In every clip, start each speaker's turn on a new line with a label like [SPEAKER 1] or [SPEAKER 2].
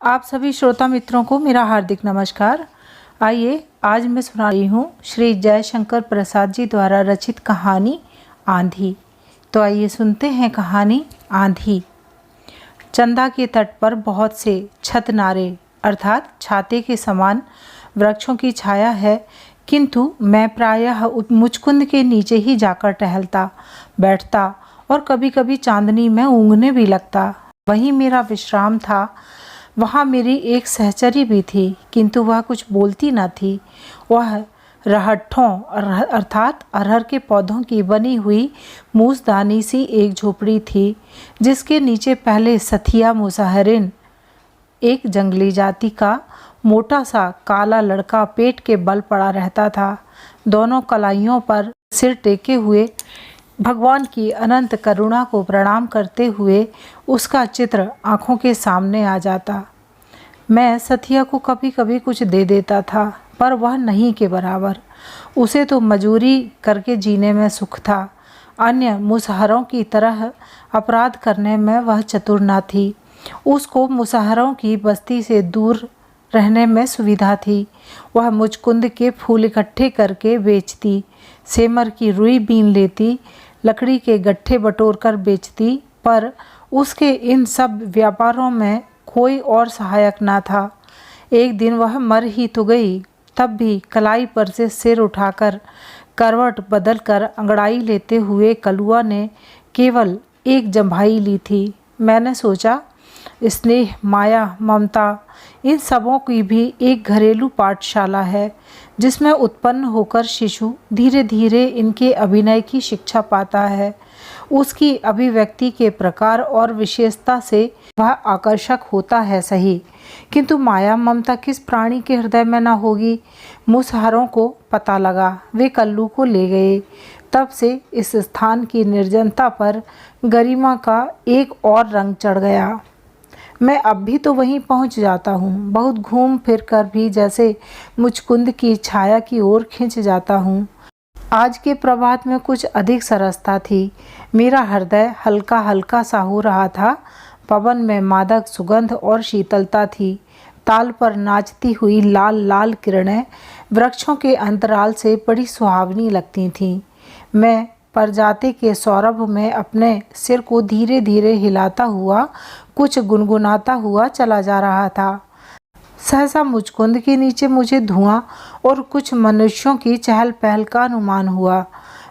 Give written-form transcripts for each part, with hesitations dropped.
[SPEAKER 1] आप सभी श्रोता मित्रों को मेरा हार्दिक नमस्कार। आइए आज मैं सुना रही हूँ श्री जयशंकर प्रसाद जी द्वारा रचित कहानी आंधी। तो आइए सुनते हैं कहानी आंधी। चंदा के तट पर बहुत से छतनारे अर्थात छाते के समान वृक्षों की छाया है, किंतु मैं प्रायः मुचकुंद के नीचे ही जाकर टहलता बैठता और कभी कभी चांदनी में ऊँघने भी लगता। वहीं मेरा विश्राम था। वहाँ मेरी एक सहचरी भी थी, किंतु वह कुछ बोलती न थी। वह रहट्ठों अर्थात अरहर के पौधों की बनी हुई मूसदानी सी एक झोपड़ी थी, जिसके नीचे पहले सथिया मुसाहरिन, एक जंगली जाति का मोटा सा काला लड़का पेट के बल पड़ा रहता था। दोनों कलाइयों पर सिर टेके हुए भगवान की अनंत करुणा को प्रणाम करते हुए उसका चित्र आँखों के सामने आ जाता। मैं सथिया को कभी कभी कुछ दे देता था, पर वह नहीं के बराबर। उसे तो मजूरी करके जीने में सुख था। अन्य मुसहरों की तरह अपराध करने में वह चतुर न थी। उसको मुसहरों की बस्ती से दूर रहने में सुविधा थी। वह मुचकुंद के फूल इकट्ठे करके बेचती, सेमर की रुई बीन लेती, लकड़ी के गट्ठे बटोर कर बेचती, पर उसके इन सब व्यापारों में कोई और सहायक ना था। एक दिन वह मर ही तो गई, तब भी कलाई पर से सिर उठाकर करवट बदलकर अंगड़ाई लेते हुए कलुआ ने केवल एक जम्भाई ली थी। मैंने सोचा, स्नेह, माया, ममता, इन सबों की भी एक घरेलू पाठशाला है, जिसमें उत्पन्न होकर शिशु धीरे धीरे इनके अभिनय की शिक्षा पाता है। उसकी अभिव्यक्ति के प्रकार और विशेषता से वह आकर्षक होता है सही, किंतु माया ममता किस प्राणी के हृदय में न होगी। मुसहरों को पता लगा, वे कल्लू को ले गए। तब से इस स्थान की निर्जनता पर गरिमा का एक और रंग चढ़ गया। मैं अब भी तो वहीं पहुंच जाता हूँ, बहुत घूम फिर कर भी जैसे मुचकुंद की छाया की ओर खिंच जाता हूँ। आज के प्रभात में कुछ अधिक सरसता थी। मेरा हृदय हल्का हल्का सा हो रहा था। पवन में मादक सुगंध और शीतलता थी। ताल पर नाचती हुई लाल लाल किरणें वृक्षों के अंतराल से बड़ी सुहावनी लगती थीं। मैं परजाते के सौरभ में अपने सिर को धीरे धीरे हिलाता हुआ कुछ गुनगुनाता हुआ चला जा रहा था। सहसा मुचकुंद के नीचे मुझे धुआं और कुछ मनुष्यों की चहल पहल का अनुमान हुआ।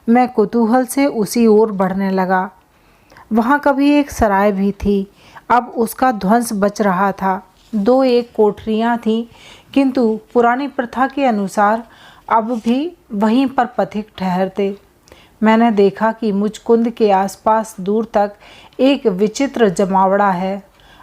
[SPEAKER 1] मैं कुतूहल से उसी ओर बढ़ने लगा। वहाँ कभी एक सराय भी थी, अब उसका ध्वंस बच रहा था। दो एक कोठरियाँ थीं, किंतु पुरानी प्रथा के अनुसार अब भी वहीं पर पथिक ठहरते। मैंने देखा कि मुचकुंद के आसपास दूर तक एक विचित्र जमावड़ा है।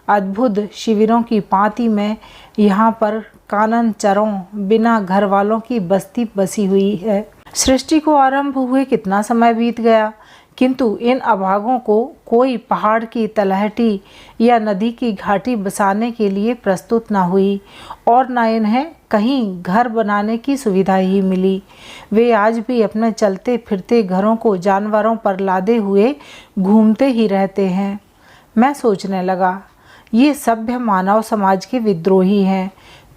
[SPEAKER 1] अद्भुत शिविरों की पांति में यहाँ पर कानन चरों बिना घर वालों की बस्ती बसी हुई है। सृष्टि को आरंभ हुए कितना समय बीत गया, किंतु इन अभागों को कोई पहाड़ की तलहटी या नदी की घाटी बसाने के लिए प्रस्तुत न हुई, और न इन्हें कहीं घर बनाने की सुविधा ही मिली। वे आज भी अपने चलते फिरते घरों को जानवरों पर लादे हुए घूमते ही रहते हैं। मैं सोचने लगा, ये सभ्य मानव समाज के विद्रोही हैं,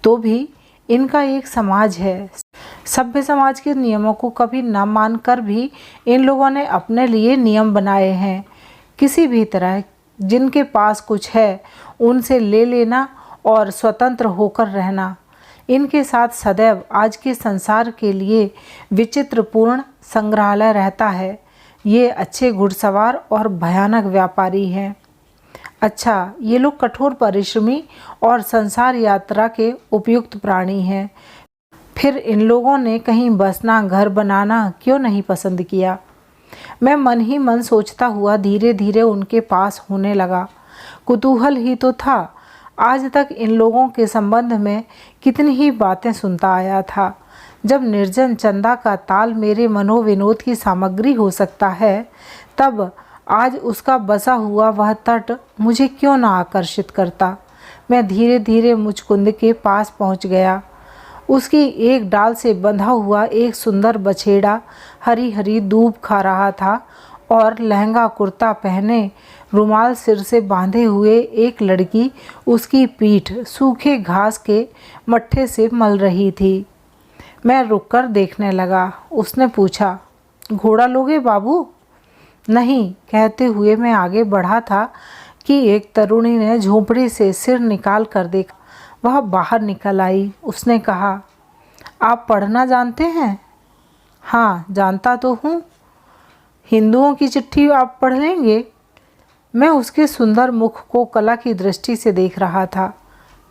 [SPEAKER 1] तो भी इनका एक समाज है। सभ्य समाज के नियमों को कभी न मानकर भी इन लोगों ने अपने लिए नियम बनाए हैं। किसी भी तरह जिनके पास कुछ है उनसे ले लेना और स्वतंत्र होकर रहना। इनके साथ सदैव आज के संसार के लिए विचित्रपूर्ण संग्रहालय रहता है। ये अच्छे घुड़सवार और भयानक व्यापारी हैं। अच्छा, ये लोग कठोर परिश्रमी और संसार यात्रा के उपयुक्त प्राणी हैं। फिर इन लोगों ने कहीं बसना, घर बनाना क्यों नहीं पसंद किया? मैं मन ही मन सोचता हुआ धीरे धीरे उनके पास होने लगा। कुतूहल ही तो था। आज तक इन लोगों के संबंध में कितनी ही बातें सुनता आया था। जब निर्जन चंदा का ताल मेरे मनोविनोद की सामग्री हो सकता है, तब आज उसका बसा हुआ वह तट मुझे क्यों न आकर्षित करता। मैं धीरे धीरे मुचकुंद के पास पहुंच गया। उसकी एक डाल से बंधा हुआ एक सुंदर बछेड़ा हरी हरी दूब खा रहा था और लहंगा कुर्ता पहने रुमाल सिर से बांधे हुए एक लड़की उसकी पीठ सूखे घास के मट्ठे से मल रही थी। मैं रुककर देखने लगा। उसने पूछा, घोड़ा लोगे बाबू? नहीं, कहते हुए मैं आगे बढ़ा था कि एक तरुणी ने झोंपड़ी से सिर निकाल कर देखा। वह बाहर निकल आई। उसने कहा, आप पढ़ना जानते हैं? हाँ, जानता तो हूँ। हिंदुओं की चिट्ठी आप पढ़ लेंगे? मैं उसके सुंदर मुख को कला की दृष्टि से देख रहा था।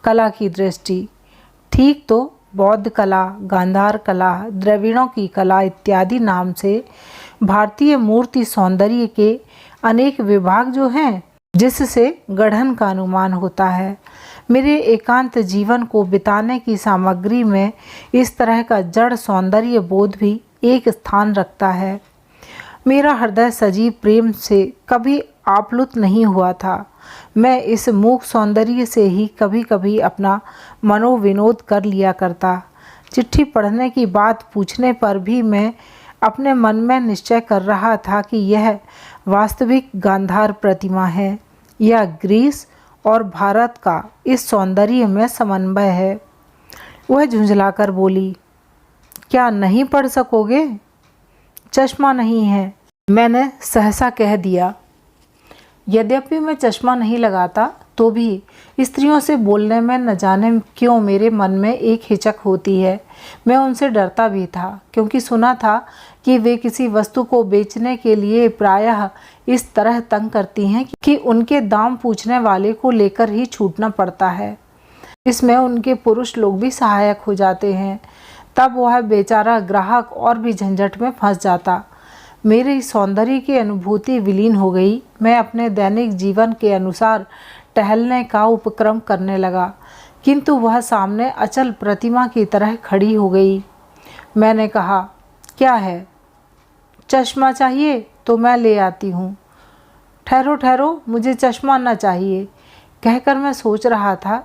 [SPEAKER 1] कला की दृष्टि, ठीक तो बौद्ध कला, गांधार कला, द्रविड़ों की कला इत्यादि नाम से भारतीय मूर्ति सौंदर्य के अनेक विभाग जो हैं, जिससे गढ़न का अनुमान होता है। मेरे एकांत जीवन को बिताने की सामग्री में इस तरह का जड़ सौंदर्य बोध भी एक स्थान रखता है। मेरा हृदय सजीव प्रेम से कभी आप्लुत नहीं हुआ था। मैं इस मूक सौंदर्य से ही कभी कभी अपना मनोविनोद कर लिया करता। चिट्ठी पढ़ने की बात पूछने पर भी मैं अपने मन में निश्चय कर रहा था कि यह वास्तविक गांधार प्रतिमा है या ग्रीस और भारत का इस सौंदर्य में समन्वय है। वह झुंझलाकर बोली, क्या नहीं पढ़ सकोगे? चश्मा नहीं है, मैंने सहसा कह दिया। यद्यपि मैं चश्मा नहीं लगाता तो भी स्त्रियों से बोलने में न जाने क्यों मेरे मन में एक हिचक होती है। मैं उनसे डरता भी था, क्योंकि सुना था कि वे किसी वस्तु को बेचने के लिए प्रायः इस तरह तंग करती हैं कि उनके दाम पूछने वाले को लेकर ही छूटना पड़ता है। इसमें उनके पुरुष लोग भी सहायक हो जाते हैं। तब वह बेचारा ग्राहक और भी झंझट में फंस जाता। मेरी सौंदर्य की अनुभूति विलीन हो गई। मैं अपने दैनिक जीवन के अनुसार टहलने का उपक्रम करने लगा, किंतु वह सामने अचल प्रतिमा की तरह खड़ी हो गई। मैंने कहा, क्या है? चश्मा चाहिए तो मैं ले आती हूँ। ठहरो ठहरो, मुझे चश्मा न चाहिए, कहकर मैं सोच रहा था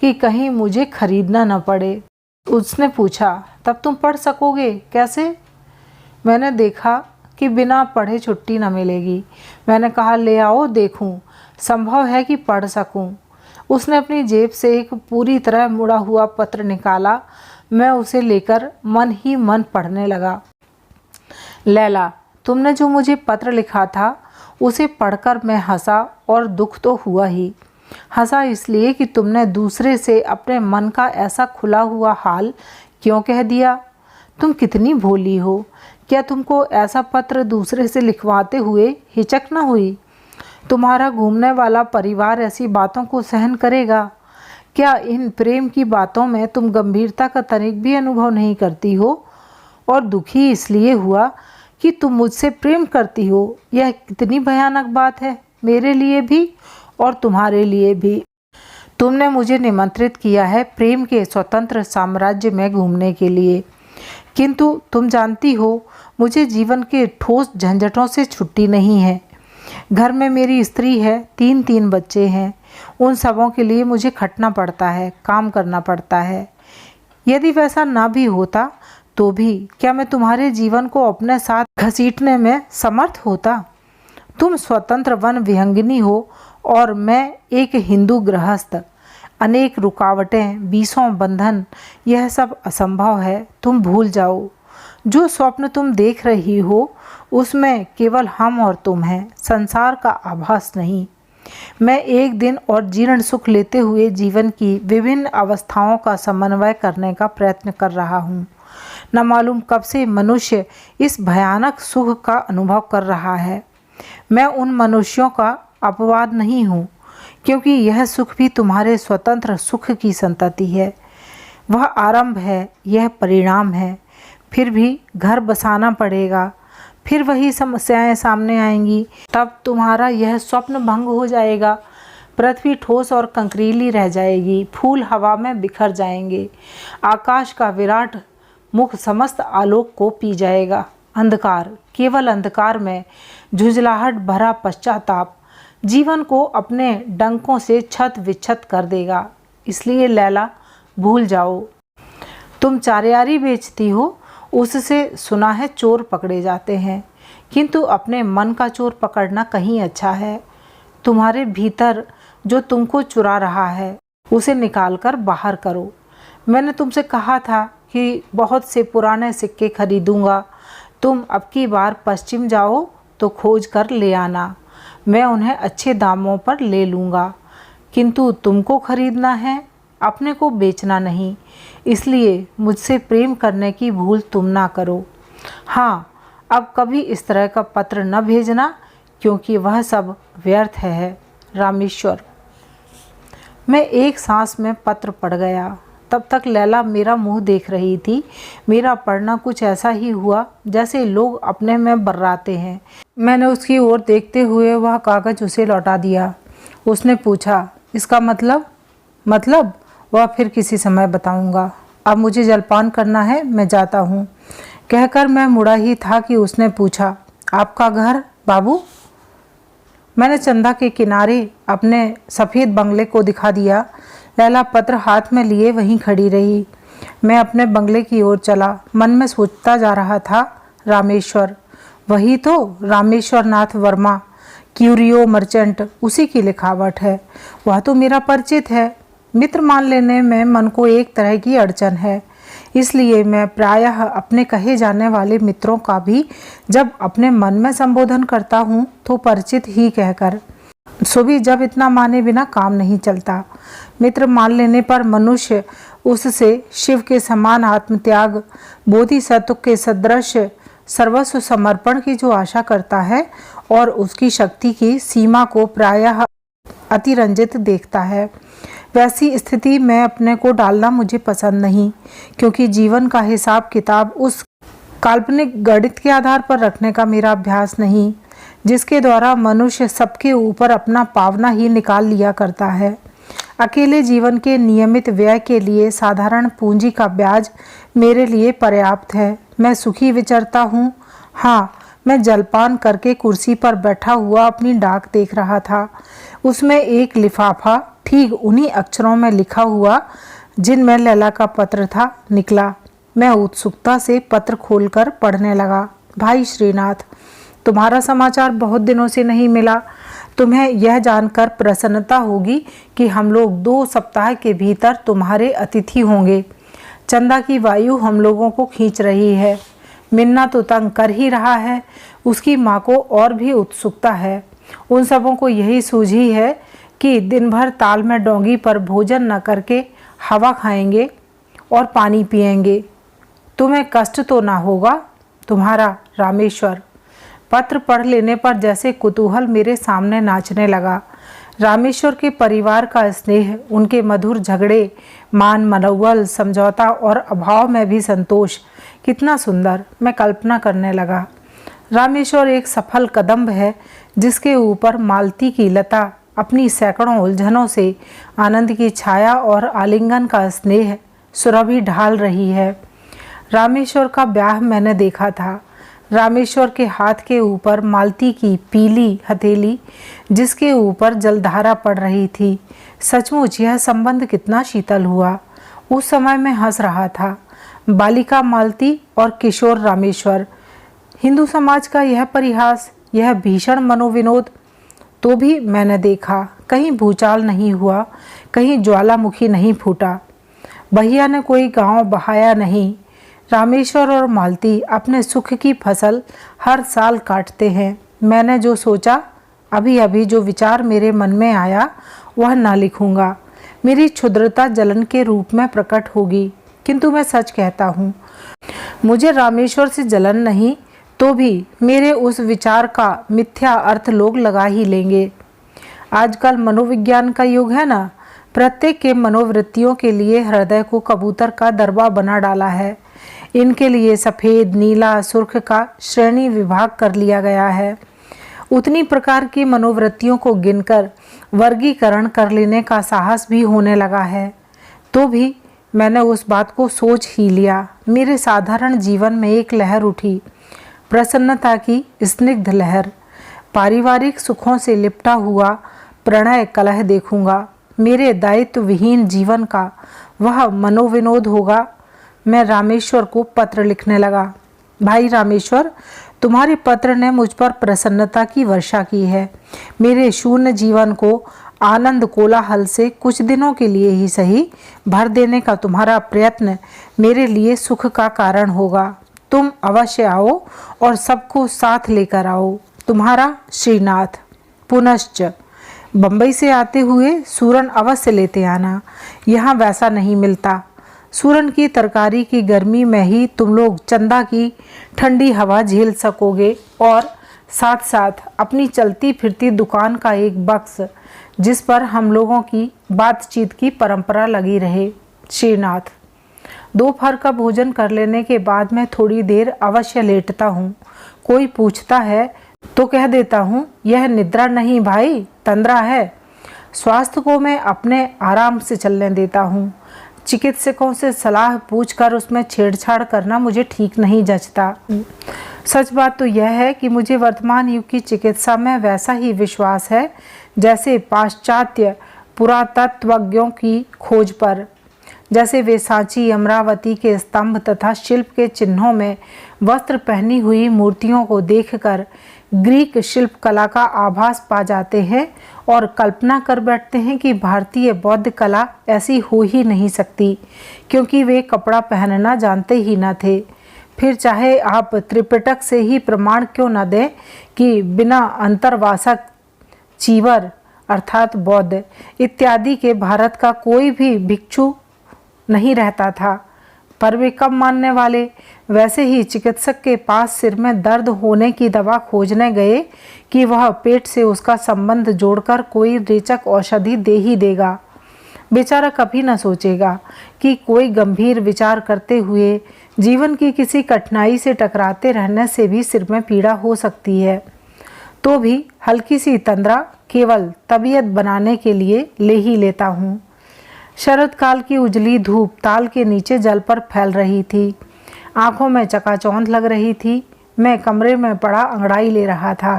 [SPEAKER 1] कि कहीं मुझे खरीदना न पड़े। उसने पूछा, तब तुम पढ़ सकोगे कैसे? मैंने देखा कि बिना पढ़े छुट्टी न मिलेगी। मैंने कहा, ले आओ देखूं, संभव है कि पढ़ सकूं। उसने अपनी जेब से एक पूरी तरह मुड़ा हुआ पत्र निकाला। मैं उसे लेकर मन ही मन पढ़ने लगा। लैला, तुमने जो मुझे पत्र लिखा था उसे पढ़कर मैं हंसा, और दुख तो हुआ ही। हंसा इसलिए कि तुमने दूसरे से अपने मन का ऐसा खुला हुआ हाल क्यों कह दिया। तुम कितनी भोली हो। क्या तुमको ऐसा पत्र दूसरे से लिखवाते हुए हिचक न हुई? तुम्हारा घूमने वाला परिवार ऐसी बातों को सहन करेगा? क्या इन प्रेम की बातों में तुम गंभीरता का तनिक भी अनुभव नहीं करती हो? और दुखी इसलिए हुआ कि तुम मुझसे प्रेम करती हो। यह कितनी भयानक बात है, मेरे लिए भी और तुम्हारे लिए भी। तुमने मुझे निमंत्रित किया है प्रेम के स्वतंत्र साम्राज्य में घूमने के लिए, किंतु तुम जानती हो मुझे जीवन के ठोस झंझटों से छुट्टी नहीं है। घर में मेरी स्त्री है, 3 बच्चे हैं। उन सबों के लिए मुझे खटना पड़ता है, काम करना पड़ता है। यदि वैसा ना भी होता तो भी क्या मैं तुम्हारे जीवन को अपने साथ घसीटने में समर्थ होता? तुम स्वतंत्र वन विहंगिनी हो और मैं एक हिंदू गृहस्थ। अनेक रुकावटें, 20 बंधन, यह सब असंभव है। तुम भूल जाओ। जो स्वप्न तुम देख रही हो उसमें केवल हम और तुम हैं, संसार का आभास नहीं। मैं एक दिन और जीर्ण सुख लेते हुए जीवन की विभिन्न अवस्थाओं का समन्वय करने का प्रयत्न कर रहा हूँ। न मालूम कब से मनुष्य इस भयानक सुख का अनुभव कर रहा है। मैं उन मनुष्यों का अपवाद नहीं हूँ, क्योंकि यह सुख भी तुम्हारे स्वतंत्र सुख की संतति है। वह आरंभ है, यह परिणाम है। फिर भी घर बसाना पड़ेगा, फिर वही समस्याएं सामने आएंगी। तब तुम्हारा यह स्वप्न भंग हो जाएगा। पृथ्वी ठोस और कंकरीली रह जाएगी, फूल हवा में बिखर जाएंगे, आकाश का विराट मुख समस्त आलोक को पी जाएगा। अंधकार, केवल अंधकार में झुंझलाहट भरा पश्चाताप जीवन को अपने डंकों से छत विच्छत कर देगा। इसलिए लैला, भूल जाओ। तुम चारियारी बेचती हो, उससे सुना है चोर पकड़े जाते हैं, किंतु अपने मन का चोर पकड़ना कहीं अच्छा है। तुम्हारे भीतर जो तुमको चुरा रहा है उसे निकालकर बाहर करो। मैंने तुमसे कहा था कि बहुत से पुराने सिक्के खरीदूंगा। तुम अब की बार पश्चिम जाओ तो खोज कर ले आना, मैं उन्हें अच्छे दामों पर ले लूँगा। किंतु तुमको खरीदना है, अपने को बेचना नहीं। इसलिए मुझसे प्रेम करने की भूल तुम ना करो। हाँ, अब कभी इस तरह का पत्र न भेजना, क्योंकि वह सब व्यर्थ है। रामेश्वर। मैं एक सांस में पत्र पढ़ गया। तब तक लैला मेरा मुंह देख रही थी। मेरा पढ़ना कुछ ऐसा ही हुआ जैसे लोग अपने में बर्राते हैं। मैंने उसकी ओर देखते हुए वह कागज़ उसे लौटा दिया। उसने पूछा, इसका मतलब वह फिर किसी समय बताऊंगा। अब मुझे जलपान करना है, मैं जाता हूँ। कहकर मैं मुड़ा ही था कि उसने पूछा, आपका घर बाबू? मैंने चंदा के किनारे अपने सफ़ेद बंगले को दिखा दिया। लैला पत्र हाथ में लिए वहीं खड़ी रही। मैं अपने बंगले की ओर चला। मन में सोचता जा रहा था, रामेश्वर, वही तो रामेश्वर नाथ वर्मा, क्यूरियो मर्चेंट, उसी की लिखावट है। वह तो मेरा परिचित है। मित्र मान लेने में मन को एक तरह की अड़चन है। इसलिए मैं प्रायः अपने कहे जाने वाले मित्रों का भी जब अपने मन में संबोधन करता हूँ तो परिचित ही कहकर, सो भी जब इतना माने बिना काम नहीं चलता। मित्र मान लेने पर मनुष्य उससे शिव के समान आत्मत्याग, बोधिसत्व के सदृश सर्वस्व समर्पण की जो आशा करता है और उसकी शक्ति की सीमा को प्रायः अतिरंजित देखता है, वैसी स्थिति में अपने को डालना मुझे पसंद नहीं। क्योंकि जीवन का हिसाब किताब उस काल्पनिक गणित के आधार पर रखने का मेरा अभ्यास नहीं जिसके द्वारा मनुष्य सबके ऊपर अपना पावना ही निकाल लिया करता है। अकेले जीवन के नियमित व्यय के लिए साधारण पूंजी का ब्याज मेरे लिए पर्याप्त है। मैं सुखी विचरता हूँ। हाँ, मैं जलपान करके कुर्सी पर बैठा हुआ अपनी डाक देख रहा था। उसमें एक लिफाफा ठीक उन्हीं अक्षरों में लिखा हुआ जिनमें लैला का पत्र था निकला। मैं उत्सुकता से पत्र खोलकर पढ़ने लगा। भाई श्रीनाथ, तुम्हारा समाचार बहुत दिनों से नहीं मिला। तुम्हें यह जानकर प्रसन्नता होगी कि हम लोग 2 सप्ताह के भीतर तुम्हारे अतिथि होंगे। चंदा की वायु हम लोगों को खींच रही है। मिन्ना तो तंग कर ही रहा है, उसकी माँ को और भी उत्सुकता है। उन सबों को यही सूझी है कि दिन भर ताल में डोंगी पर भोजन न करके हवा खाएंगे और पानी पिएंगे। तुम्हें कष्ट तो ना होगा? तुम्हारा रामेश्वर। पत्र पढ़ लेने पर जैसे कुतूहल मेरे सामने नाचने लगा। रामेश्वर के परिवार का स्नेह, उनके मधुर झगड़े, मान मनोबल, समझौता और अभाव में भी संतोष, कितना सुंदर, मैं कल्पना करने लगा। रामेश्वर एक सफल कदम्ब है जिसके ऊपर मालती की लता अपनी सैकड़ों उलझनों से आनंद की छाया और आलिंगन का स्नेह सुरभि ढाल रही है। रामेश्वर का ब्याह मैंने देखा था। रामेश्वर के हाथ के ऊपर मालती की पीली हथेली जिसके ऊपर जलधारा पड़ रही थी। सचमुच यह संबंध कितना शीतल हुआ। उस समय मैं हंस रहा था। बालिका मालती और किशोर रामेश्वर, हिंदू समाज का यह परिहास, यह भीषण मनोविनोद तो भी मैंने देखा। कहीं भूचाल नहीं हुआ, कहीं ज्वालामुखी नहीं फूटा, भैया ने कोई गांव बहाया नहीं। रामेश्वर और मालती अपने सुख की फसल हर साल काटते हैं। मैंने जो सोचा, अभी अभी जो विचार मेरे मन में आया, वह ना लिखूंगा। मेरी क्षुद्रता जलन के रूप में प्रकट होगी, किंतु मैं सच कहता हूँ, मुझे रामेश्वर से जलन नहीं तो भी मेरे उस विचार का मिथ्या अर्थ लोग लगा ही लेंगे। आजकल मनोविज्ञान का युग है ना, प्रत्येक के मनोवृत्तियों के लिए हृदय को कबूतर का दरबा बना डाला है। इनके लिए सफ़ेद, नीला, सुर्ख का श्रेणी विभाग कर लिया गया है। उतनी प्रकार की मनोवृत्तियों को गिनकर वर्गीकरण कर लेने का साहस भी होने लगा है। तो भी मैंने उस बात को सोच ही लिया। मेरे साधारण जीवन में एक लहर उठी, प्रसन्नता की स्निग्ध लहर। पारिवारिक सुखों से लिपटा हुआ प्रणय कलह देखूंगा। मेरे दायित्व विहीन जीवन का वह मनोविनोद होगा। मैं रामेश्वर को पत्र लिखने लगा। भाई रामेश्वर, तुम्हारे पत्र ने मुझ पर प्रसन्नता की वर्षा की है। मेरे शून्य जीवन को आनंद कोलाहल से कुछ दिनों के लिए ही सही भर देने का तुम्हारा प्रयत्न मेरे लिए सुख का कारण होगा। तुम अवश्य आओ और सबको साथ लेकर आओ। तुम्हारा श्रीनाथ। पुनश्च बंबई से आते हुए सूरन अवश्य लेते आना, यहाँ वैसा नहीं मिलता। सूरन की तरकारी की गर्मी में ही तुम लोग चंदा की ठंडी हवा झेल सकोगे और साथ साथ अपनी चलती फिरती दुकान का एक बक्स जिस पर हम लोगों की बातचीत की परंपरा लगी रहे। श्रीनाथ। दोपहर का भोजन कर लेने के बाद मैं थोड़ी देर अवश्य लेटता हूँ। कोई पूछता है तो कह देता हूँ, यह निद्रा नहीं भाई, तंद्रा है। स्वास्थ्य को मैं अपने आराम से चलने देता हूँ। चिकित्सकों से सलाह पूछकर उसमें छेड़छाड़ करना मुझे ठीक नहीं जचता। सच बात तो यह है कि मुझे वर्तमान युग की चिकित्सा में वैसा ही विश्वास है जैसे पाश्चात्य पुरातत्वज्ञों की खोज पर। जैसे वे सांची अमरावती के स्तंभ तथा शिल्प के चिन्हों में वस्त्र पहनी हुई मूर्तियों को देखकर ग्रीक शिल्प कला का आभास पा जाते हैं और कल्पना कर बैठते हैं कि भारतीय बौद्ध कला ऐसी हो ही नहीं सकती, क्योंकि वे कपड़ा पहनना जानते ही न थे। फिर चाहे आप त्रिपिटक से ही प्रमाण क्यों न दें कि बिना अंतर्वासक चीवर अर्थात बौद्ध इत्यादि के भारत का कोई भी भिक्षु नहीं रहता था, पर वे कब मानने वाले। वैसे ही चिकित्सक के पास सिर में दर्द होने की दवा खोजने गए कि वह पेट से उसका संबंध जोड़कर कोई रेचक औषधि दे ही देगा। बेचारा कभी न सोचेगा कि कोई गंभीर विचार करते हुए जीवन की किसी कठिनाई से टकराते रहने से भी सिर में पीड़ा हो सकती है, तो भी हल्की सी तंद्रा केवल तबीयत बनाने के लिए ले ही लेता हूँ। शरद काल की उजली धूप ताल के नीचे जल पर फैल रही थी। आंखों में चकाचौंध लग रही थी। मैं कमरे में पड़ा अंगड़ाई ले रहा था।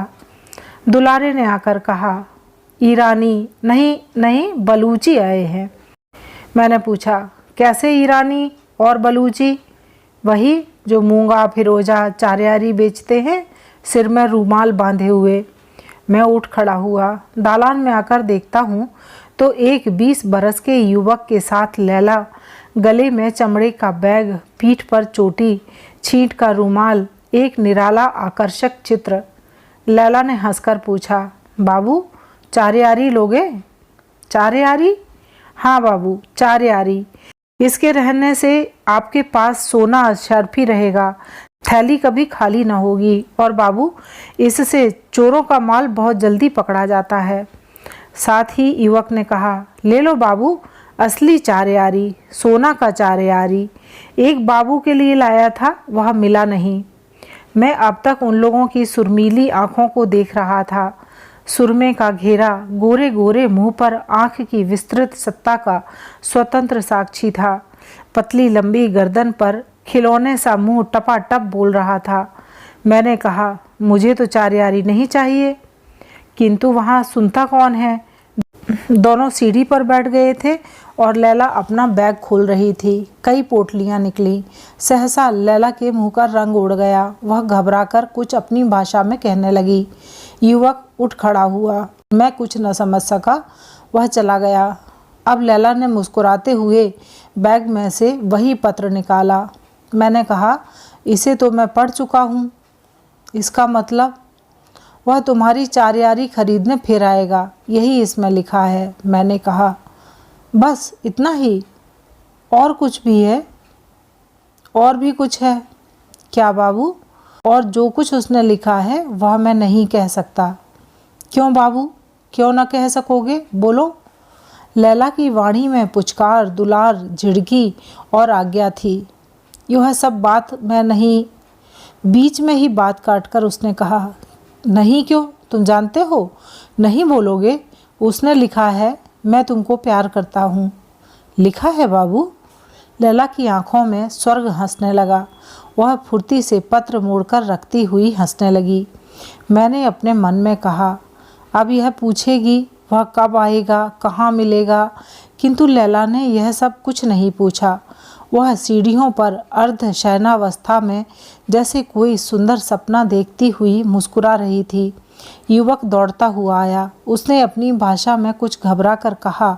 [SPEAKER 1] दुलारे ने आकर कहा, ईरानी नहीं नहीं बलूची आए हैं। मैंने पूछा, कैसे ईरानी और बलूची? वही जो मूंगा फिरोजा चारियारी बेचते हैं, सिर में रूमाल बांधे हुए। मैं उठ खड़ा हुआ। दालान में आकर देखता हूँ तो एक 20 बरस के युवक के साथ लैला, गले में चमड़े का बैग, पीठ पर चोटी, छींट का रूमाल, एक निराला आकर्षक चित्र। लैला ने हंसकर पूछा, बाबू चारियारी लोगे? चारियारी? हाँ बाबू, चारियारी। इसके रहने से आपके पास सोना शर्फी रहेगा, थैली कभी खाली ना होगी, और बाबू इससे चोरों का माल बहुत जल्दी पकड़ा जाता है। साथ ही युवक ने कहा, ले लो बाबू, असली चारियारी, सोना का चारियारी। एक बाबू के लिए लाया था, वह मिला नहीं। मैं अब तक उन लोगों की सुरमीली आंखों को देख रहा था। सुरमे का घेरा गोरे गोरे मुंह पर आंख की विस्तृत सत्ता का स्वतंत्र साक्षी था। पतली लंबी गर्दन पर खिलौने सा मुंह टपाटप बोल रहा था। मैंने कहा, मुझे तो चारियारी नहीं चाहिए। किंतु वहाँ सुनता कौन है? दोनों सीढ़ी पर बैठ गए थे और लैला अपना बैग खोल रही थी। कई पोटलियाँ निकली। सहसा लैला के मुंह का रंग उड़ गया। वह घबराकर कुछ अपनी भाषा में कहने लगी। युवक उठ खड़ा हुआ। मैं कुछ न समझ सका, वह चला गया। अब लैला ने मुस्कुराते हुए बैग में से वही पत्र निकाला। मैंने कहा, इसे तो मैं पढ़ चुका हूँ। इसका मतलब? वह तुम्हारी चारियारी खरीदने फिर आएगा, यही इसमें लिखा है। मैंने कहा, बस इतना ही? और कुछ भी है? और भी कुछ है। क्या बाबू? और जो कुछ उसने लिखा है वह मैं नहीं कह सकता। क्यों बाबू, क्यों न कह सकोगे? बोलो। लैला की वाणी में पुचकार, दुलार, झिड़की और आज्ञा थी। यह सब बात मैं नहीं। बीच में ही बात काटकर उसने कहा, नहीं क्यों? तुम जानते हो, नहीं बोलोगे। उसने लिखा है, मैं तुमको प्यार करता हूँ। लिखा है बाबू? लैला की आंखों में स्वर्ग हंसने लगा। वह फुर्ती से पत्र मोड़कर रखती हुई हंसने लगी। मैंने अपने मन में कहा, अब यह पूछेगी वह कब आएगा, कहाँ मिलेगा, किंतु लैला ने यह सब कुछ नहीं पूछा। वह सीढ़ियों पर अर्ध शयनावस्था में जैसे कोई सुंदर सपना देखती हुई मुस्कुरा रही थी। युवक दौड़ता हुआ आया। उसने अपनी भाषा में कुछ घबरा कर कहा,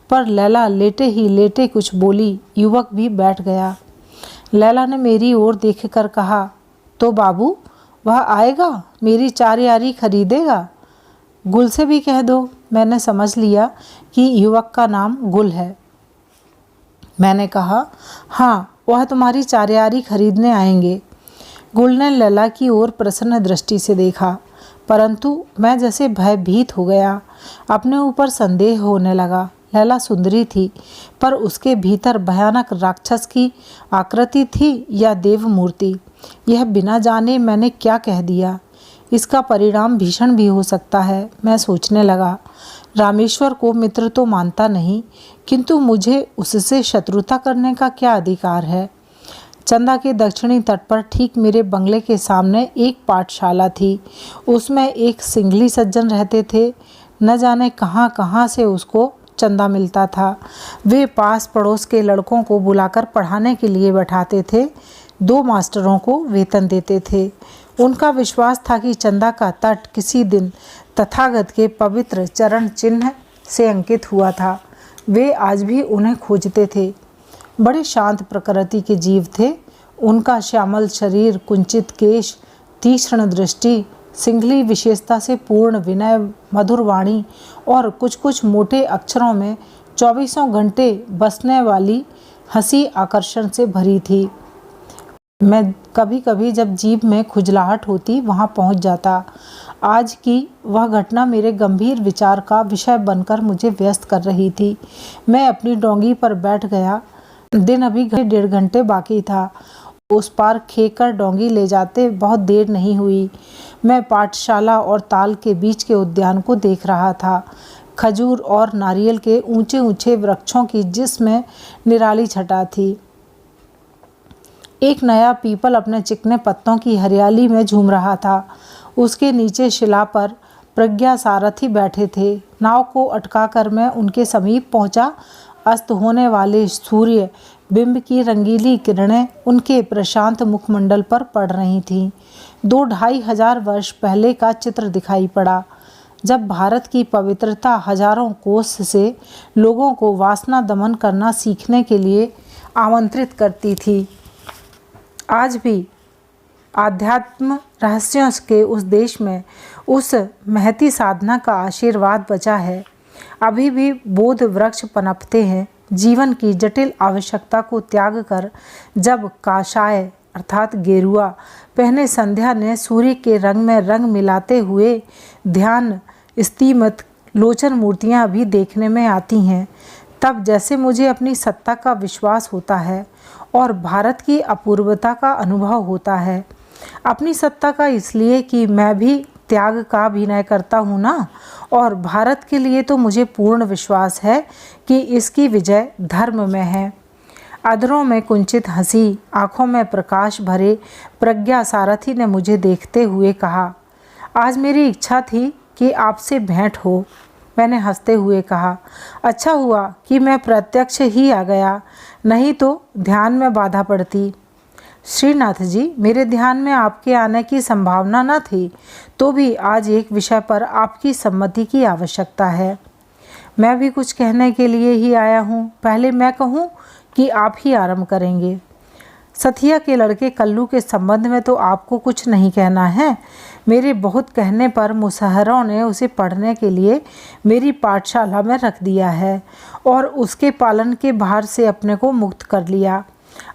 [SPEAKER 1] पर लैला लेटे ही लेटे कुछ बोली। युवक भी बैठ गया। लैला ने मेरी ओर देखकर कहा, तो बाबू वह आएगा, मेरी 4 यारी खरीदेगा? गुल से भी कह दो। मैंने समझ लिया कि युवक का नाम गुल है। मैंने कहा, हाँ, वह तुम्हारी 4 यारी खरीदने आएंगे। गुल ने लैला की ओर प्रसन्न दृष्टि से देखा, परंतु मैं जैसे भयभीत हो गया। अपने ऊपर संदेह होने लगा। लैला सुंदरी थी, पर उसके भीतर भयानक राक्षस की आकृति थी या देव मूर्ति, यह बिना जाने मैंने क्या कह दिया। इसका परिणाम भीषण भी हो सकता है, मैं सोचने लगा। रामेश्वर को मित्र तो मानता नहीं, किंतु मुझे उससे शत्रुता करने का क्या अधिकार है। चंदा के दक्षिणी तट पर ठीक मेरे बंगले के सामने एक पाठशाला थी। उसमें एक सिंघली सज्जन रहते थे। न जाने कहाँ कहाँ से उसको चंदा मिलता था। वे पास पड़ोस के लड़कों को बुलाकर पढ़ाने के लिए बैठाते थे। 2 मास्टरों को वेतन देते थे। उनका विश्वास था कि चंदा का तट किसी दिन तथागत के पवित्र चरण चिन्ह से अंकित हुआ था। वे आज भी उन्हें खोजते थे। बड़े शांत प्रकृति के जीव थे। उनका श्यामल शरीर, कुंचित केश, तीक्ष्ण दृष्टि, सिंघली विशेषता से पूर्ण विनय, मधुर वाणी और कुछ कुछ मोटे अक्षरों में 24 घंटे बसने वाली हंसी आकर्षण से भरी थी। मैं कभी कभी जब जीभ में खुजलाहट होती वहां पहुंच जाता। आज की वह घटना मेरे गंभीर विचार का विषय बनकर मुझे व्यस्त कर रही थी। मैं अपनी डोंगी पर बैठ गया। दिन अभी 1.5 घंटे बाकी था। उस पार खेकर डोंगी ले जाते बहुत देर नहीं हुई। मैं पाठशाला और ताल के बीच के उद्यान को देख रहा था। खजूर और नारियल के ऊंचे ऊंचे वृक्षों की जिसमें निराली छटा थी। एक नया पीपल अपने चिकने पत्तों की हरियाली में झूम रहा था। उसके नीचे शिला पर प्रज्ञा सारथी बैठे थे। नाव को अटकाकर मैं उनके समीप पहुंचा। अस्त होने वाले सूर्य बिंब की रंगीली किरणें उनके प्रशांत मुखमंडल पर पड़ रही थीं। 2-2.5 हजार वर्ष पहले का चित्र दिखाई पड़ा, जब भारत की पवित्रता हजारों कोस से लोगों को वासना दमन करना सीखने के लिए आमंत्रित करती थी। आज भी आध्यात्म रहस्यों के उस देश में उस महती साधना का आशीर्वाद बचा है। अभी भी बोध वृक्ष पनपते हैं। जीवन की जटिल आवश्यकता को त्याग कर जब काशाय अर्थात गेरुआ पहने संध्या ने सूर्य के रंग में रंग मिलाते हुए ध्यान स्तीमत लोचन मूर्तियां भी देखने में आती हैं, तब जैसे मुझे अपनी सत्ता का विश्वास होता है और भारत की अपूर्वता का अनुभव होता है। अपनी सत्ता का इसलिए कि मैं भी त्याग का अभिनय करता हूँ ना, और भारत के लिए तो मुझे पूर्ण विश्वास है कि इसकी विजय धर्म में है। अधरों में कुंचित हंसी, आँखों में प्रकाश भरे प्रज्ञा सारथी ने मुझे देखते हुए कहा, आज मेरी इच्छा थी कि आपसे भेंट हो। मैंने हंसते हुए कहा, अच्छा हुआ कि मैं प्रत्यक्ष ही आ गया, नहीं तो ध्यान में बाधा पड़ती। श्रीनाथ जी, मेरे ध्यान में आपके आने की संभावना न थी, तो भी आज एक विषय पर आपकी सम्मति की आवश्यकता है। मैं भी कुछ कहने के लिए ही आया हूँ। पहले मैं कहूँ कि आप ही आरंभ करेंगे? सथिया के लड़के कल्लू के संबंध में तो आपको कुछ नहीं कहना है। मेरे बहुत कहने पर मुसहरों ने उसे पढ़ने के लिए मेरी पाठशाला में रख दिया है और उसके पालन के भार से अपने को मुक्त कर लिया।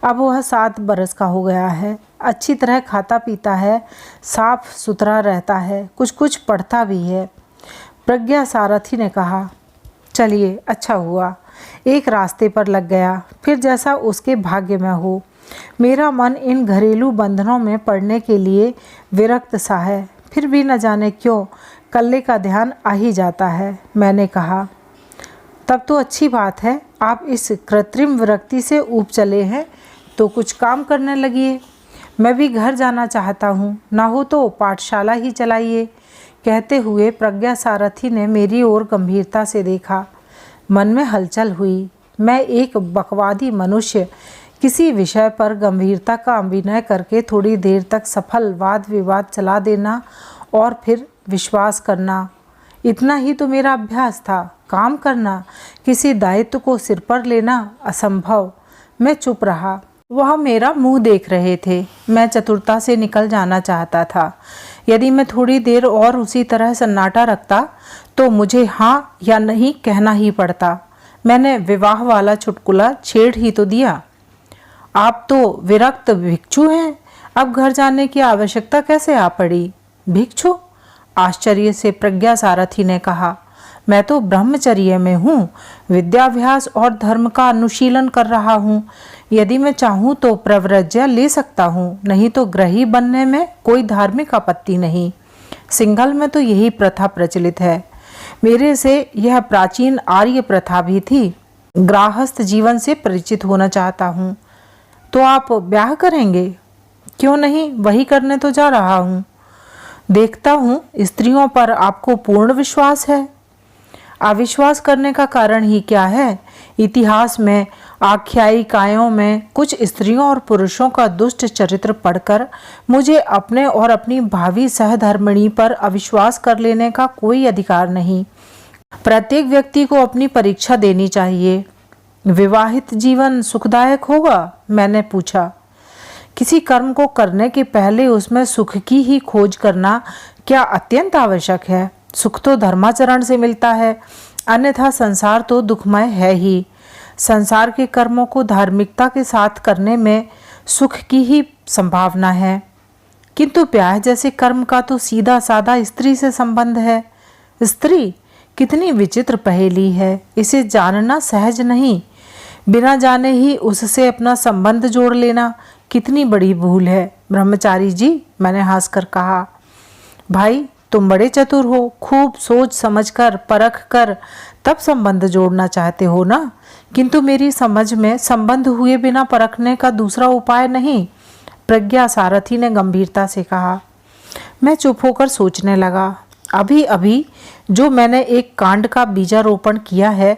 [SPEAKER 1] अब वह 7 बरस का हो गया है। अच्छी तरह खाता पीता है, साफ सुथरा रहता है, कुछ कुछ पढ़ता भी है। प्रज्ञा सारथी ने कहा, चलिए अच्छा हुआ, एक रास्ते पर लग गया। फिर जैसा उसके भाग्य में हो। मेरा मन इन घरेलू बंधनों में पड़ने के लिए विरक्त सा है, फिर भी न जाने क्यों कल्ले का ध्यान आ ही जाता है। मैंने कहा, तब तो अच्छी बात है, आप इस कृत्रिम विरक्ति से ऊब चले हैं तो कुछ काम करने लगिए। मैं भी घर जाना चाहता हूँ, ना हो तो पाठशाला ही चलाइए। कहते हुए प्रज्ञा सारथी ने मेरी ओर गंभीरता से देखा। मन में हलचल हुई। मैं एक बकवादी मनुष्य, किसी विषय पर गंभीरता का अभिनय करके थोड़ी देर तक सफल वाद विवाद चला देना और फिर विश्वास करना, इतना ही तो मेरा अभ्यास था। काम करना, किसी दायित्व को सिर पर लेना असंभव। मैं चुप रहा। वह मेरा मुंह देख रहे थे। मैं चतुरता से निकल जाना चाहता था। यदि मैं थोड़ी देर और उसी तरह सन्नाटा रखता तो मुझे हाँ या नहीं कहना ही पड़ता। मैंने विवाह वाला चुटकुला छेड़ ही तो दिया। आप तो विरक्त भिक्षु हैं, अब घर जाने की आवश्यकता कैसे आ पड़ी? भिक्षु? आश्चर्य से प्रज्ञा सारथी ने कहा। मैं तो ब्रह्मचर्य में हूँ, विद्याभ्यास और धर्म का अनुशीलन कर रहा हूँ। यदि मैं चाहूँ तो प्रव्रज्या ले सकता हूँ, नहीं तो ग्रही बनने में कोई धार्मिक आपत्ति नहीं। सिंघल में तो यही प्रथा प्रचलित है। मेरे से यह प्राचीन आर्य प्रथा भी थी। गृहस्थ जीवन से परिचित होना चाहता हूँ। तो आप ब्याह करेंगे? क्यों नहीं, वही करने तो जा रहा हूँ। देखता हूँ स्त्रियों पर आपको पूर्ण विश्वास है। अविश्वास करने का कारण ही क्या है? इतिहास में, आख्यायिकाओं में कुछ स्त्रियों और पुरुषों का दुष्ट चरित्र पढ़कर मुझे अपने और अपनी भावी सहधर्मिणी पर अविश्वास कर लेने का कोई अधिकार नहीं। प्रत्येक व्यक्ति को अपनी परीक्षा देनी चाहिए। विवाहित जीवन सुखदायक होगा? मैंने पूछा। किसी कर्म को करने के पहले उसमें सुख की ही खोज करना क्या अत्यंत आवश्यक है? सुख तो धर्माचरण से मिलता है, अन्यथा संसार तो दुखमय है ही। संसार के कर्मों को धार्मिकता के साथ करने में सुख की ही संभावना है, किंतु ब्याह जैसे कर्म का तो सीधा साधा स्त्री से संबंध है। स्त्री? कितनी विचित्र पहेली है। इसे जानना सहज नहीं, बिना जाने ही उससे अपना संबंध जोड़ लेना कितनी बड़ी भूल है। ब्रह्मचारी जी, मैंने हंसकर कहा। भाई, तुम बड़े चतुर हो, खूब सोच समझकर परख कर तब संबंध जोड़ना चाहते हो ना, किंतु मेरी समझ में संबंध हुए बिना परखने का दूसरा उपाय नहीं। प्रज्ञा सारथी ने गंभीरता से कहा। मैं चुप होकर सोचने लगा। अभी अभी जो मैंने एक कांड का बीजारोपण किया है,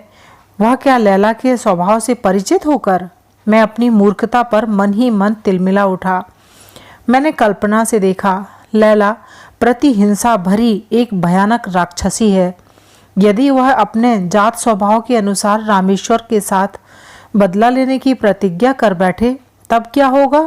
[SPEAKER 1] वह क्या लैला के स्वभाव से परिचित होकर? मैं अपनी मूर्खता पर मन ही मन तिलमिला उठा। मैंने कल्पना से देखा, लैला प्रतिहिंसा भरी एक भयानक राक्षसी है। यदि वह अपने जात स्वभाव के अनुसार रामेश्वर के साथ बदला लेने की प्रतिज्ञा कर बैठे तब क्या होगा?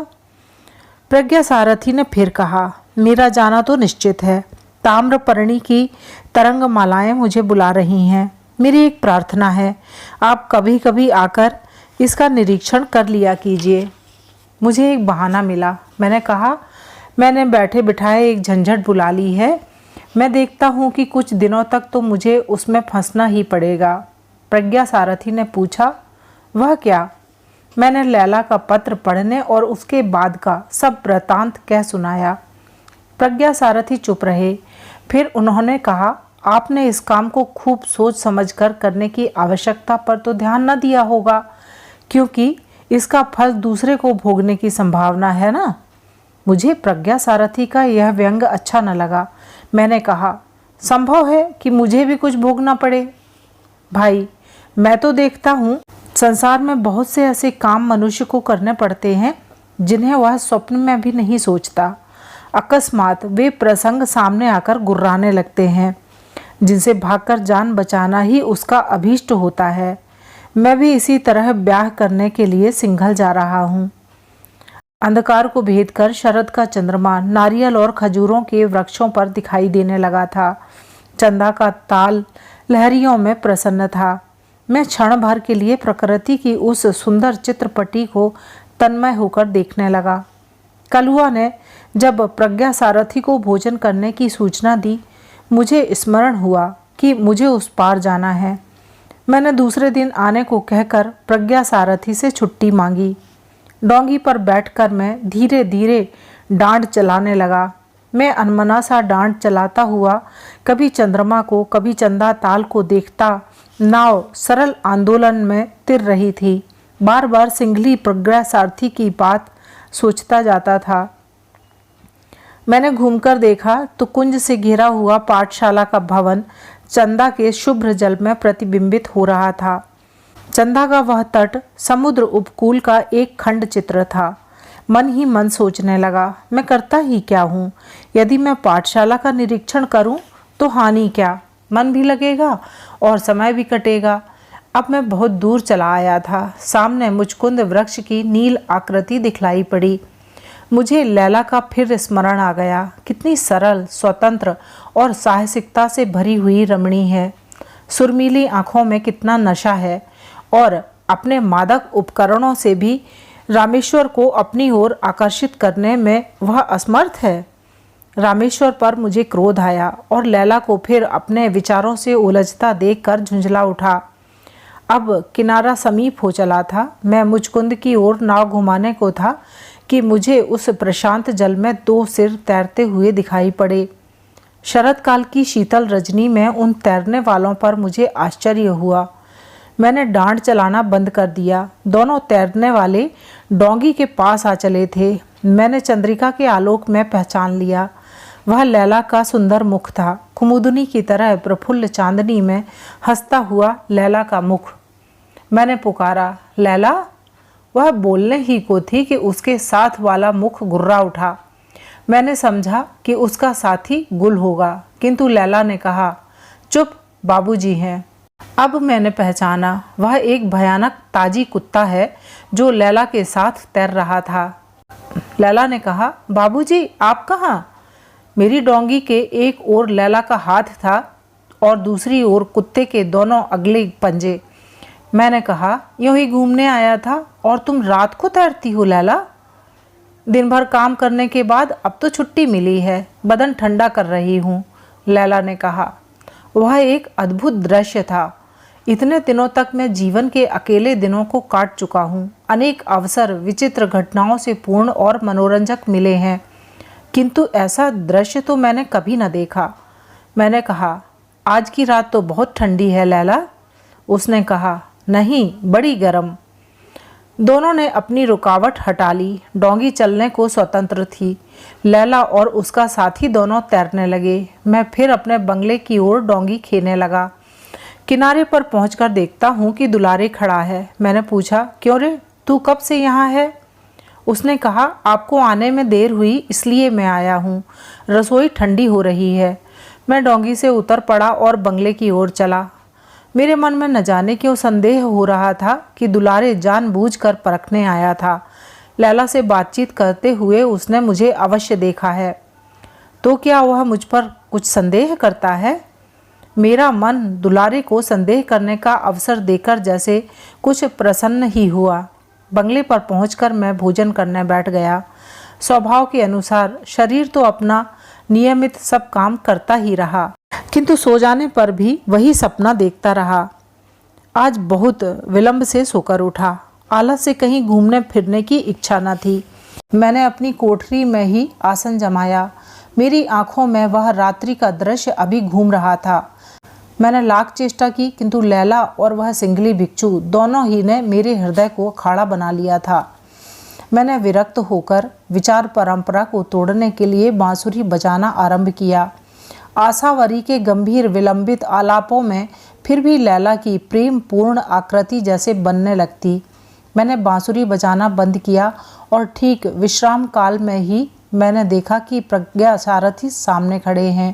[SPEAKER 1] प्रज्ञा सारथी ने फिर कहा। मेरा जाना तो निश्चित है। ताम्रपर्णी की तरंग मालाएं मुझे बुला रही हैं। मेरी एक प्रार्थना है, आप कभी कभी आकर इसका निरीक्षण कर लिया कीजिए। मुझे एक बहाना मिला। मैंने कहा, मैंने बैठे बिठाए एक झंझट बुला ली है। मैं देखता हूँ कि कुछ दिनों तक तो मुझे उसमें फंसना ही पड़ेगा। प्रज्ञा सारथी ने पूछा, वह क्या? मैंने लैला का पत्र पढ़ने और उसके बाद का सब वृतांत कह सुनाया। प्रज्ञा सारथी चुप रहे। फिर उन्होंने कहा, आपने इस काम को खूब सोच समझकर करने की आवश्यकता पर तो ध्यान न दिया होगा, क्योंकि इसका फल दूसरे को भोगने की संभावना है ना। मुझे प्रज्ञा सारथी का यह व्यंग अच्छा न लगा। मैंने कहा, संभव है कि मुझे भी कुछ भोगना पड़े। भाई, मैं तो देखता हूँ संसार में बहुत से ऐसे काम मनुष्य को करने पड़ते हैं जिन्हें वह स्वप्न में भी नहीं सोचता। अकस्मात वे प्रसंग सामने आकर गुर्राने लगते हैं, जिनसे भागकर जान बचाना ही उसका अभीष्ट होता है। मैं भी इसी तरह ब्याह करने के लिए सिंघल जा रहा हूँ। अंधकार को भेद कर शरद का चंद्रमा नारियल और खजूरों के वृक्षों पर दिखाई देने लगा था। चंदा का ताल लहरियों में प्रसन्न था। मैं क्षण भर के लिए प्रकृति की उस सुंदर चित्रपटी को तन्मय होकर देखने लगा। कलुआ ने जब प्रज्ञा सारथी को भोजन करने की सूचना दी, मुझे स्मरण हुआ कि मुझे उस पार जाना है। मैंने दूसरे दिन आने को कहकर प्रज्ञा सारथी से छुट्टी मांगी। डोंगी पर बैठकर मैं धीरे धीरे डांड चलाने लगा। मैं अनमना सा डांड चलाता हुआ कभी चंद्रमा को, कभी चंदा ताल को देखता नाव सरल आंदोलन में तिर रही थी। बार बार सिंघली प्रज्ञा सारथी की बात सोचता जाता था। मैंने घूमकर देखा तो कुंज से घिरा हुआ पाठशाला का भवन चंदा के शुभ्र जल में प्रतिबिंबित हो रहा था। चंदा का वह तट समुद्र उपकूल का एक खंड चित्र था। मन ही मन सोचने लगा, मैं करता ही क्या हूँ? यदि मैं पाठशाला का निरीक्षण करूँ तो हानि क्या? मन भी लगेगा और समय भी कटेगा। अब मैं बहुत दूर चला आया था। सामने मुचकुंद वृक्ष की नील आकृति दिखलाई पड़ी। मुझे लैला का फिर स्मरण आ गया। कितनी सरल, स्वतंत्र और साहसिकता से भरी हुई रमणी है। सुरमीली आँखों में कितना नशा है और अपने मादक उपकरणों से भी रामेश्वर को अपनी ओर आकर्षित करने में वह असमर्थ है। रामेश्वर पर मुझे क्रोध आया और लैला को फिर अपने विचारों से उलझता देखकर झुंझला उठा। अब किनारा समीप हो चला था। मैं मुचकुंद की ओर नाव घुमाने को था कि मुझे उस प्रशांत जल में 2 सिर तैरते हुए दिखाई पड़े। शरद काल की शीतल रजनी में उन तैरने वालों पर मुझे आश्चर्य हुआ। मैंने डांड चलाना बंद कर दिया। दोनों तैरने वाले डोंगी के पास आ चले थे। मैंने चंद्रिका के आलोक में पहचान लिया। वह लैला का सुंदर मुख था। कुमुदनी की तरह प्रफुल्ल चांदनी में हंसता हुआ लैला का मुख। मैंने पुकारा, लैला। वह बोलने ही को थी कि उसके साथ वाला मुख गुर्रा उठा। मैंने समझा कि उसका साथी गुल होगा, किंतु लैला ने कहा, चुप, बाबूजी हैं। अब मैंने पहचाना, वह एक भयानक ताजी कुत्ता है जो लैला के साथ तैर रहा था। लैला ने कहा, बाबूजी आप कहाँ? मेरी डोंगी के एक ओर लैला का हाथ था और दूसरी ओर कुत्ते के दोनों अगले पंजे। मैंने कहा, यूं ही घूमने आया था और तुम रात को तैरती हो लैला? दिन भर काम करने के बाद अब तो छुट्टी मिली है, बदन ठंडा कर रही हूँ, लैला ने कहा। वह एक अद्भुत दृश्य था। इतने दिनों तक मैं जीवन के अकेले दिनों को काट चुका हूँ। अनेक अवसर विचित्र घटनाओं से पूर्ण और मनोरंजक मिले हैं, किंतु ऐसा दृश्य तो मैंने कभी न देखा। मैंने कहा, आज की रात तो बहुत ठंडी है लैला। उसने कहा, नहीं, बड़ी गर्म। दोनों ने अपनी रुकावट हटा ली। डोंगी चलने को स्वतंत्र थी। लैला और उसका साथी दोनों तैरने लगे। मैं फिर अपने बंगले की ओर डोंगी खेने लगा। किनारे पर पहुंचकर देखता हूं कि दुलारे खड़ा है। मैंने पूछा, क्यों रे, तू कब से यहाँ है? उसने कहा, आपको आने में देर हुई इसलिए मैं आया हूँ। रसोई ठंडी हो रही है। मैं डोंगी से उतर पड़ा और बंगले की ओर चला। मेरे मन में न जाने क्यों संदेह हो रहा था कि दुलारे जानबूझकर परखने आया था। लैला से बातचीत करते हुए उसने मुझे अवश्य देखा है। तो क्या वह मुझ पर कुछ संदेह करता है? मेरा मन दुलारे को संदेह करने का अवसर देकर जैसे कुछ प्रसन्न ही हुआ। बंगले पर पहुंचकर मैं भोजन करने बैठ गया। स्वभाव के अनुसार शरीर तो अपना नियमित सब काम करता ही रहा, किंतु सो जाने पर भी वही सपना देखता रहा। आज बहुत विलंब से सोकर उठा। आलस से कहीं घूमने फिरने की इच्छा न थी। मैंने अपनी कोठरी में ही आसन जमाया। मेरी आंखों में वह रात्रि का दृश्य अभी घूम रहा था। मैंने लाख चेष्टा की, किंतु लैला और वह सिंगली भिक्षु दोनों ही ने मेरे हृदय को अखाड़ा बना लिया था। मैंने विरक्त होकर विचार परंपरा को तोड़ने के लिए बांसुरी बजाना आरंभ किया। आशावरी के गंभीर विलंबित आलापों में फिर भी लैला की प्रेम पूर्ण आकृति जैसे बनने लगती। मैंने बांसुरी बजाना बंद किया और ठीक विश्राम काल में ही मैंने देखा कि प्रज्ञा सारथी सामने खड़े हैं।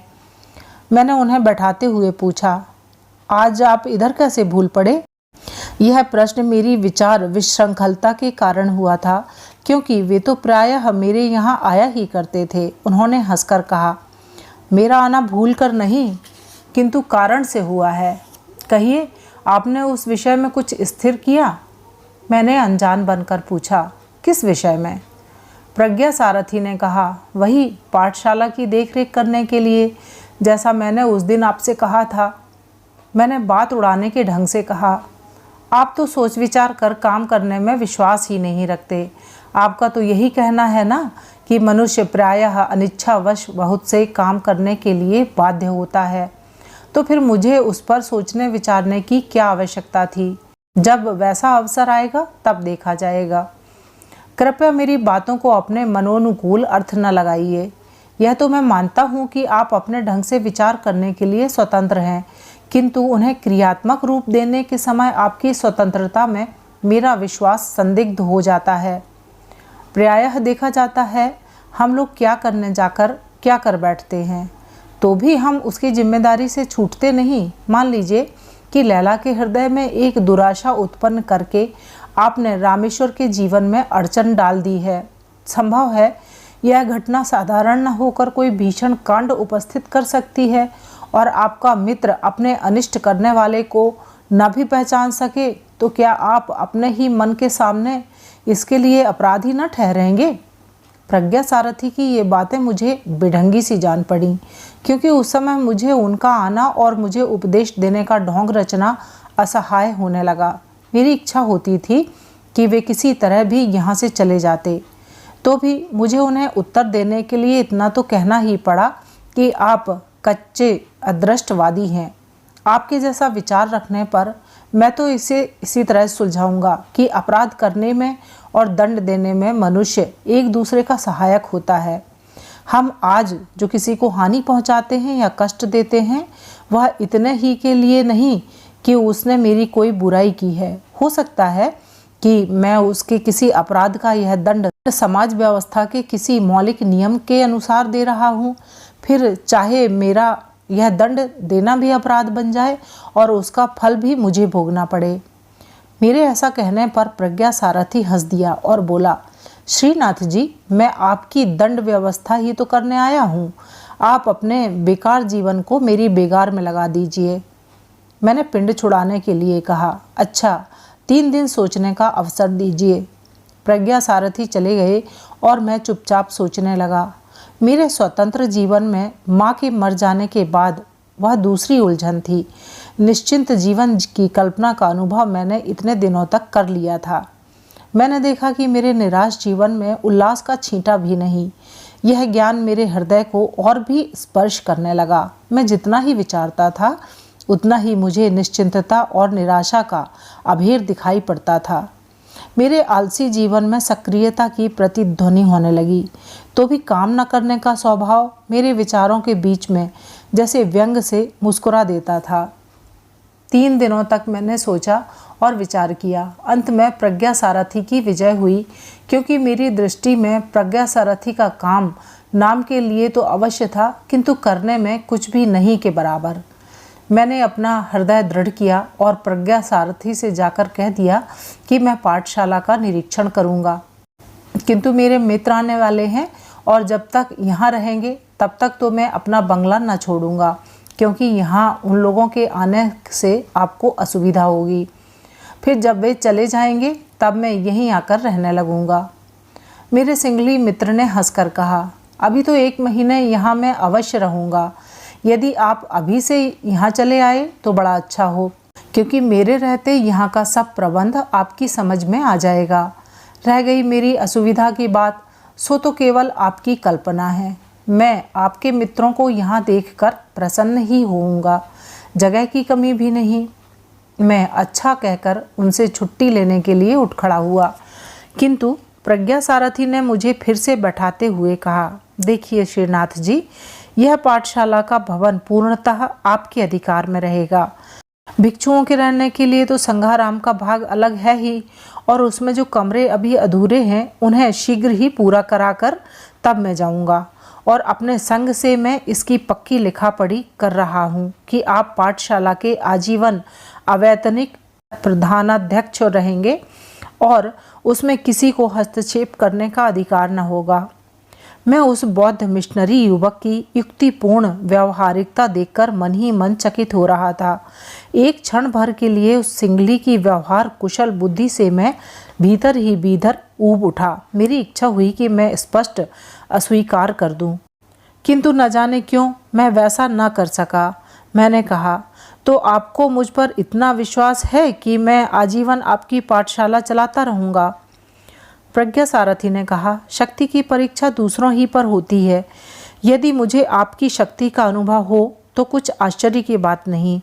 [SPEAKER 1] मैंने उन्हें बैठाते हुए पूछा, आज आप इधर कैसे भूल पड़े? यह प्रश्न मेरी विचार विशृंखलता के कारण हुआ था, क्योंकि वे तो प्रायः मेरे यहाँ आया ही करते थे। उन्होंने हंसकर कहा, मेरा आना भूल कर नहीं, किंतु कारण से हुआ है। कहिए, आपने उस विषय में कुछ स्थिर किया? मैंने अनजान बनकर पूछा, किस विषय में? प्रज्ञा सारथी ने कहा, वही पाठशाला की देखरेख करने के लिए, जैसा मैंने उस दिन आपसे कहा था। मैंने बात उड़ाने के ढंग से कहा, आप तो सोच विचार कर काम करने में विश्वास ही नहीं रखते। आपका तो यही कहना है ना कि मनुष्य प्रायः अनिच्छावश बहुत से काम करने के लिए बाध्य होता है। तो फिर मुझे उस पर सोचने विचारने की क्या आवश्यकता थी? जब वैसा अवसर आएगा तब देखा जाएगा। कृपया मेरी बातों को अपने मनोनुकूल अर्थ न लगाइए। यह तो मैं मानता हूँ कि आप अपने ढंग से विचार करने के लिए स्वतंत्र हैं, किंतु उन्हें क्रियात्मक रूप देने के समय आपकी स्वतंत्रता में मेरा विश्वास संदिग्ध हो जाता है। प्रायः देखा जाता है हम लोग क्या करने जाकर क्या कर बैठते हैं, तो भी हम उसकी जिम्मेदारी से छूटते नहीं। मान लीजिए कि लैला के हृदय में एक दुराशा उत्पन्न करके आपने रामेश्वर के जीवन में अड़चन डाल दी है। संभव है यह घटना साधारण न होकर कोई भीषण कांड उपस्थित कर सकती है और आपका मित्र अपने अनिष्ट करने वाले को न भी पहचान सके, तो क्या आप अपने ही मन के सामने इसके लिए अपराधी न ठहरेंगे? प्रज्ञा सारथी की ये बातें मुझे बेढंगी सी जान पड़ी, क्योंकि उस समय मुझे उनका आना और मुझे उपदेश देने का ढोंग रचना असहाय होने लगा। मेरी इच्छा होती थी कि वे किसी तरह भी यहाँ से चले जाते, तो भी मुझे उन्हें उत्तर देने के लिए इतना तो कहना ही पड़ा कि आप कच्चे अदृष्टवादी हैं। आपके जैसा विचार रखने पर मैं तो इसे इसी तरह सुलझाऊंगा कि अपराध करने में और दंड देने में मनुष्य एक दूसरे का सहायक होता है। हम आज जो किसी को हानि पहुंचाते हैं या कष्ट देते हैं, वह इतने ही के लिए नहीं कि उसने मेरी कोई बुराई की है। हो सकता है कि मैं उसके किसी अपराध का यह दंड समाज व्यवस्था के किसी मौलिक नियम के अनुसार दे रहा हूँ, फिर चाहे मेरा यह दंड देना भी अपराध बन जाए और उसका फल भी मुझे भोगना पड़े। मेरे ऐसा कहने पर प्रज्ञा सारथी हंस दिया और बोला, श्रीनाथ जी, मैं आपकी दंड व्यवस्था ही तो करने आया हूँ। आप अपने बेकार जीवन को मेरी बेगार में लगा दीजिए। मैंने पिंड छुड़ाने के लिए कहा, अच्छा 3 दिन सोचने का अवसर दीजिए। प्रज्ञा सारथी चले गए और मैं चुपचाप सोचने लगा। मेरे स्वतंत्र जीवन में माँ के मर जाने के बाद वह दूसरी उलझन थी। निश्चिंत जीवन की कल्पना का अनुभव मैंने इतने दिनों तक कर लिया था। मैंने देखा कि मेरे निराश जीवन में उल्लास का छींटा भी नहीं। यह ज्ञान मेरे हृदय को और भी स्पर्श करने लगा। मैं जितना ही विचारता था, उतना ही मुझे निश्चिंतता और निराशा का अभेद दिखाई पड़ता था। मेरे आलसी जीवन में सक्रियता की प्रतिध्वनि होने लगी, तो भी काम न करने का स्वभाव मेरे विचारों के बीच में जैसे व्यंग से मुस्कुरा देता था। 3 दिनों तक मैंने सोचा और विचार किया। अंत में प्रज्ञा सारथी की विजय हुई, क्योंकि मेरी दृष्टि में प्रज्ञा सारथी का काम नाम के लिए तो अवश्य था, किंतु करने में कुछ भी नहीं के बराबर। मैंने अपना हृदय दृढ़ किया और प्रज्ञा सारथी से जाकर कह दिया कि मैं पाठशाला का निरीक्षण करूंगा, किंतु मेरे मित्र आने वाले हैं और जब तक यहाँ रहेंगे तब तक तो मैं अपना बंगला न छोड़ूंगा, क्योंकि यहाँ उन लोगों के आने से आपको असुविधा होगी। फिर जब वे चले जाएंगे तब मैं यहीं आकर रहने लगूंगा। मेरे सिंगली मित्र ने हंसकर कहा, अभी तो 1 महीने यहाँ मैं अवश्य रहूँगा। यदि आप अभी से यहाँ चले आए तो बड़ा अच्छा हो, क्योंकि मेरे रहते यहाँ का सब प्रबंध आपकी समझ में आ जाएगा। रह गई मेरी असुविधा की बात, सो तो केवल आपकी कल्पना है। मैं आपके मित्रों को यहाँ देखकर प्रसन्न ही होऊंगा, जगह की कमी भी नहीं। मैं अच्छा कहकर उनसे छुट्टी लेने के लिए उठ खड़ा हुआ, किंतु प्रज्ञा सारथी ने मुझे फिर से बैठाते हुए कहा, देखिए श्रीनाथ जी, यह पाठशाला का भवन पूर्णतः आपके अधिकार में रहेगा। भिक्षुओं के रहने के लिए तो संघाराम का भाग अलग है ही, और उसमें जो कमरे अभी अधूरे हैं उन्हें शीघ्र ही पूरा कराकर तब मैं जाऊंगा। और अपने संघ से मैं इसकी पक्की लिखा पढ़ी कर रहा हूँ कि आप पाठशाला के आजीवन अवैतनिक प्रधानाध्यक्ष रहेंगे और उसमें किसी को हस्तक्षेप करने का अधिकार न होगा। मैं उस बौद्ध मिशनरी युवक की युक्तिपूर्ण व्यवहारिकता देखकर मन ही मन चकित हो रहा था। एक क्षण भर के लिए उस सिंगली की व्यवहार कुशल बुद्धि से मैं भीतर ही भीतर ऊब उठा। मेरी इच्छा हुई कि मैं स्पष्ट अस्वीकार कर दूं, किंतु न जाने क्यों मैं वैसा न कर सका। मैंने कहा, तो आपको मुझ पर इतना विश्वास है कि मैं आजीवन आपकी पाठशाला चलाता रहूँगा? प्रज्ञा सारथी ने कहा, शक्ति की परीक्षा दूसरों ही पर होती है। यदि मुझे आपकी शक्ति का अनुभव हो तो कुछ आश्चर्य की बात नहीं,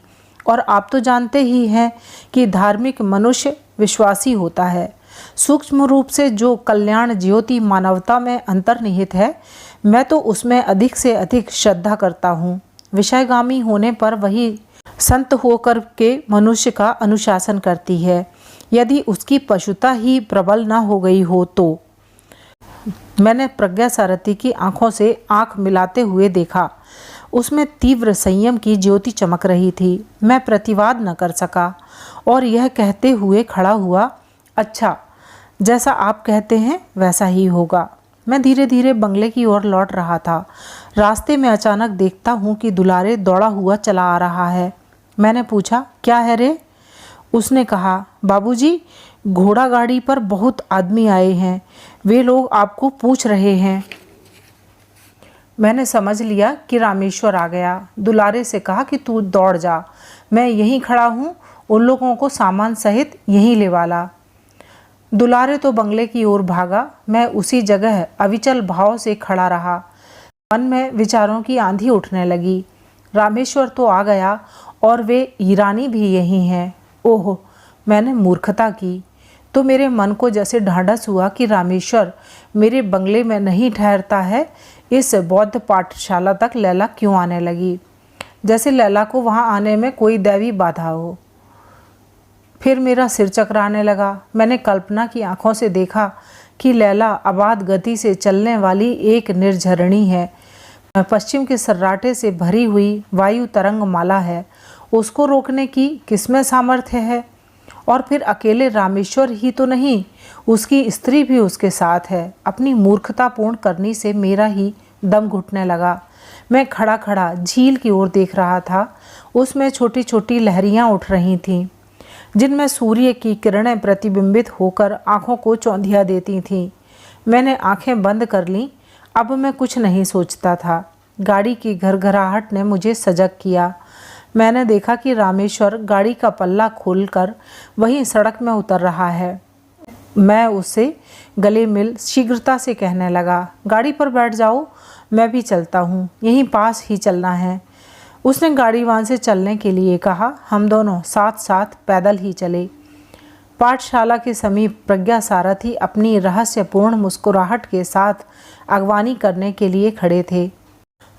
[SPEAKER 1] और आप तो जानते ही हैं कि धार्मिक मनुष्य विश्वासी होता है। सूक्ष्म रूप से जो कल्याण ज्योति मानवता में अंतर्निहित है, मैं तो उसमें अधिक से अधिक श्रद्धा करता हूँ। विषयगामी होने पर वही संत होकर के मनुष्य का अनुशासन करती है, यदि उसकी पशुता ही प्रबल न हो गई हो तो। मैंने प्रज्ञा सारथी की आंखों से आंख मिलाते हुए देखा। उसमें तीव्र संयम की ज्योति चमक रही थी। मैं प्रतिवाद न कर सका और यह कहते हुए खड़ा हुआ, अच्छा, जैसा आप कहते हैं वैसा ही होगा। मैं धीरे धीरे बंगले की ओर लौट रहा था। रास्ते में अचानक देखता हूँ कि दुलारे दौड़ा हुआ चला आ रहा है। मैंने पूछा, क्या है रे? उसने कहा, बाबूजी, घोड़ा गाड़ी पर बहुत आदमी आए हैं, वे लोग आपको पूछ रहे हैं। मैंने समझ लिया कि रामेश्वर आ गया। दुलारे से कहा कि तू दौड़ जा, मैं यहीं खड़ा हूँ, उन लोगों को सामान सहित यहीं ले वाला। दुलारे तो बंगले की ओर भागा। मैं उसी जगह अविचल भाव से खड़ा रहा। मन में विचारों की आंधी उठने लगी। रामेश्वर तो आ गया और वे ईरानी भी यहीं हैं। ओह, मैंने मूर्खता की। तो मेरे मन को जैसे ढांढस हुआ कि रामेश्वर मेरे बंगले में नहीं ठहरता है, इस बौद्ध पाठशाला तक लैला क्यों आने लगी, जैसे लैला को वहाँ आने में कोई दैवी बाधा हो। फिर मेरा सिर चकराने लगा। मैंने कल्पना की आंखों से देखा कि लैला अबाध गति से चलने वाली एक निर्झरणी है, पश्चिम के सर्राटे से भरी हुई वायु तरंग माला है। उसको रोकने की किसमें सामर्थ्य है? और फिर अकेले रामेश्वर ही तो नहीं, उसकी स्त्री भी उसके साथ है। अपनी मूर्खता पूर्ण करनी से मेरा ही दम घुटने लगा। मैं खड़ा खड़ा झील की ओर देख रहा था। उसमें छोटी छोटी लहरियां उठ रही थीं, जिनमें सूर्य की किरणें प्रतिबिंबित होकर आँखों को चौंधिया देती थीं। मैंने आंखें बंद कर लीं। अब मैं कुछ नहीं सोचता था। गाड़ी की घरघराहट ने मुझे सजग किया। मैंने देखा कि रामेश्वर गाड़ी का पल्ला खोलकर वहीं सड़क में उतर रहा है। मैं उससे गले मिल शीघ्रता से कहने लगा, गाड़ी पर बैठ जाओ, मैं भी चलता हूँ, यहीं पास ही चलना है। उसने गाड़ी वहाँ से चलने के लिए कहा। हम दोनों साथ साथ पैदल ही चले। पाठशाला के समीप प्रज्ञा सारथी अपनी रहस्यपूर्ण मुस्कुराहट के साथ अगवानी करने के लिए खड़े थे।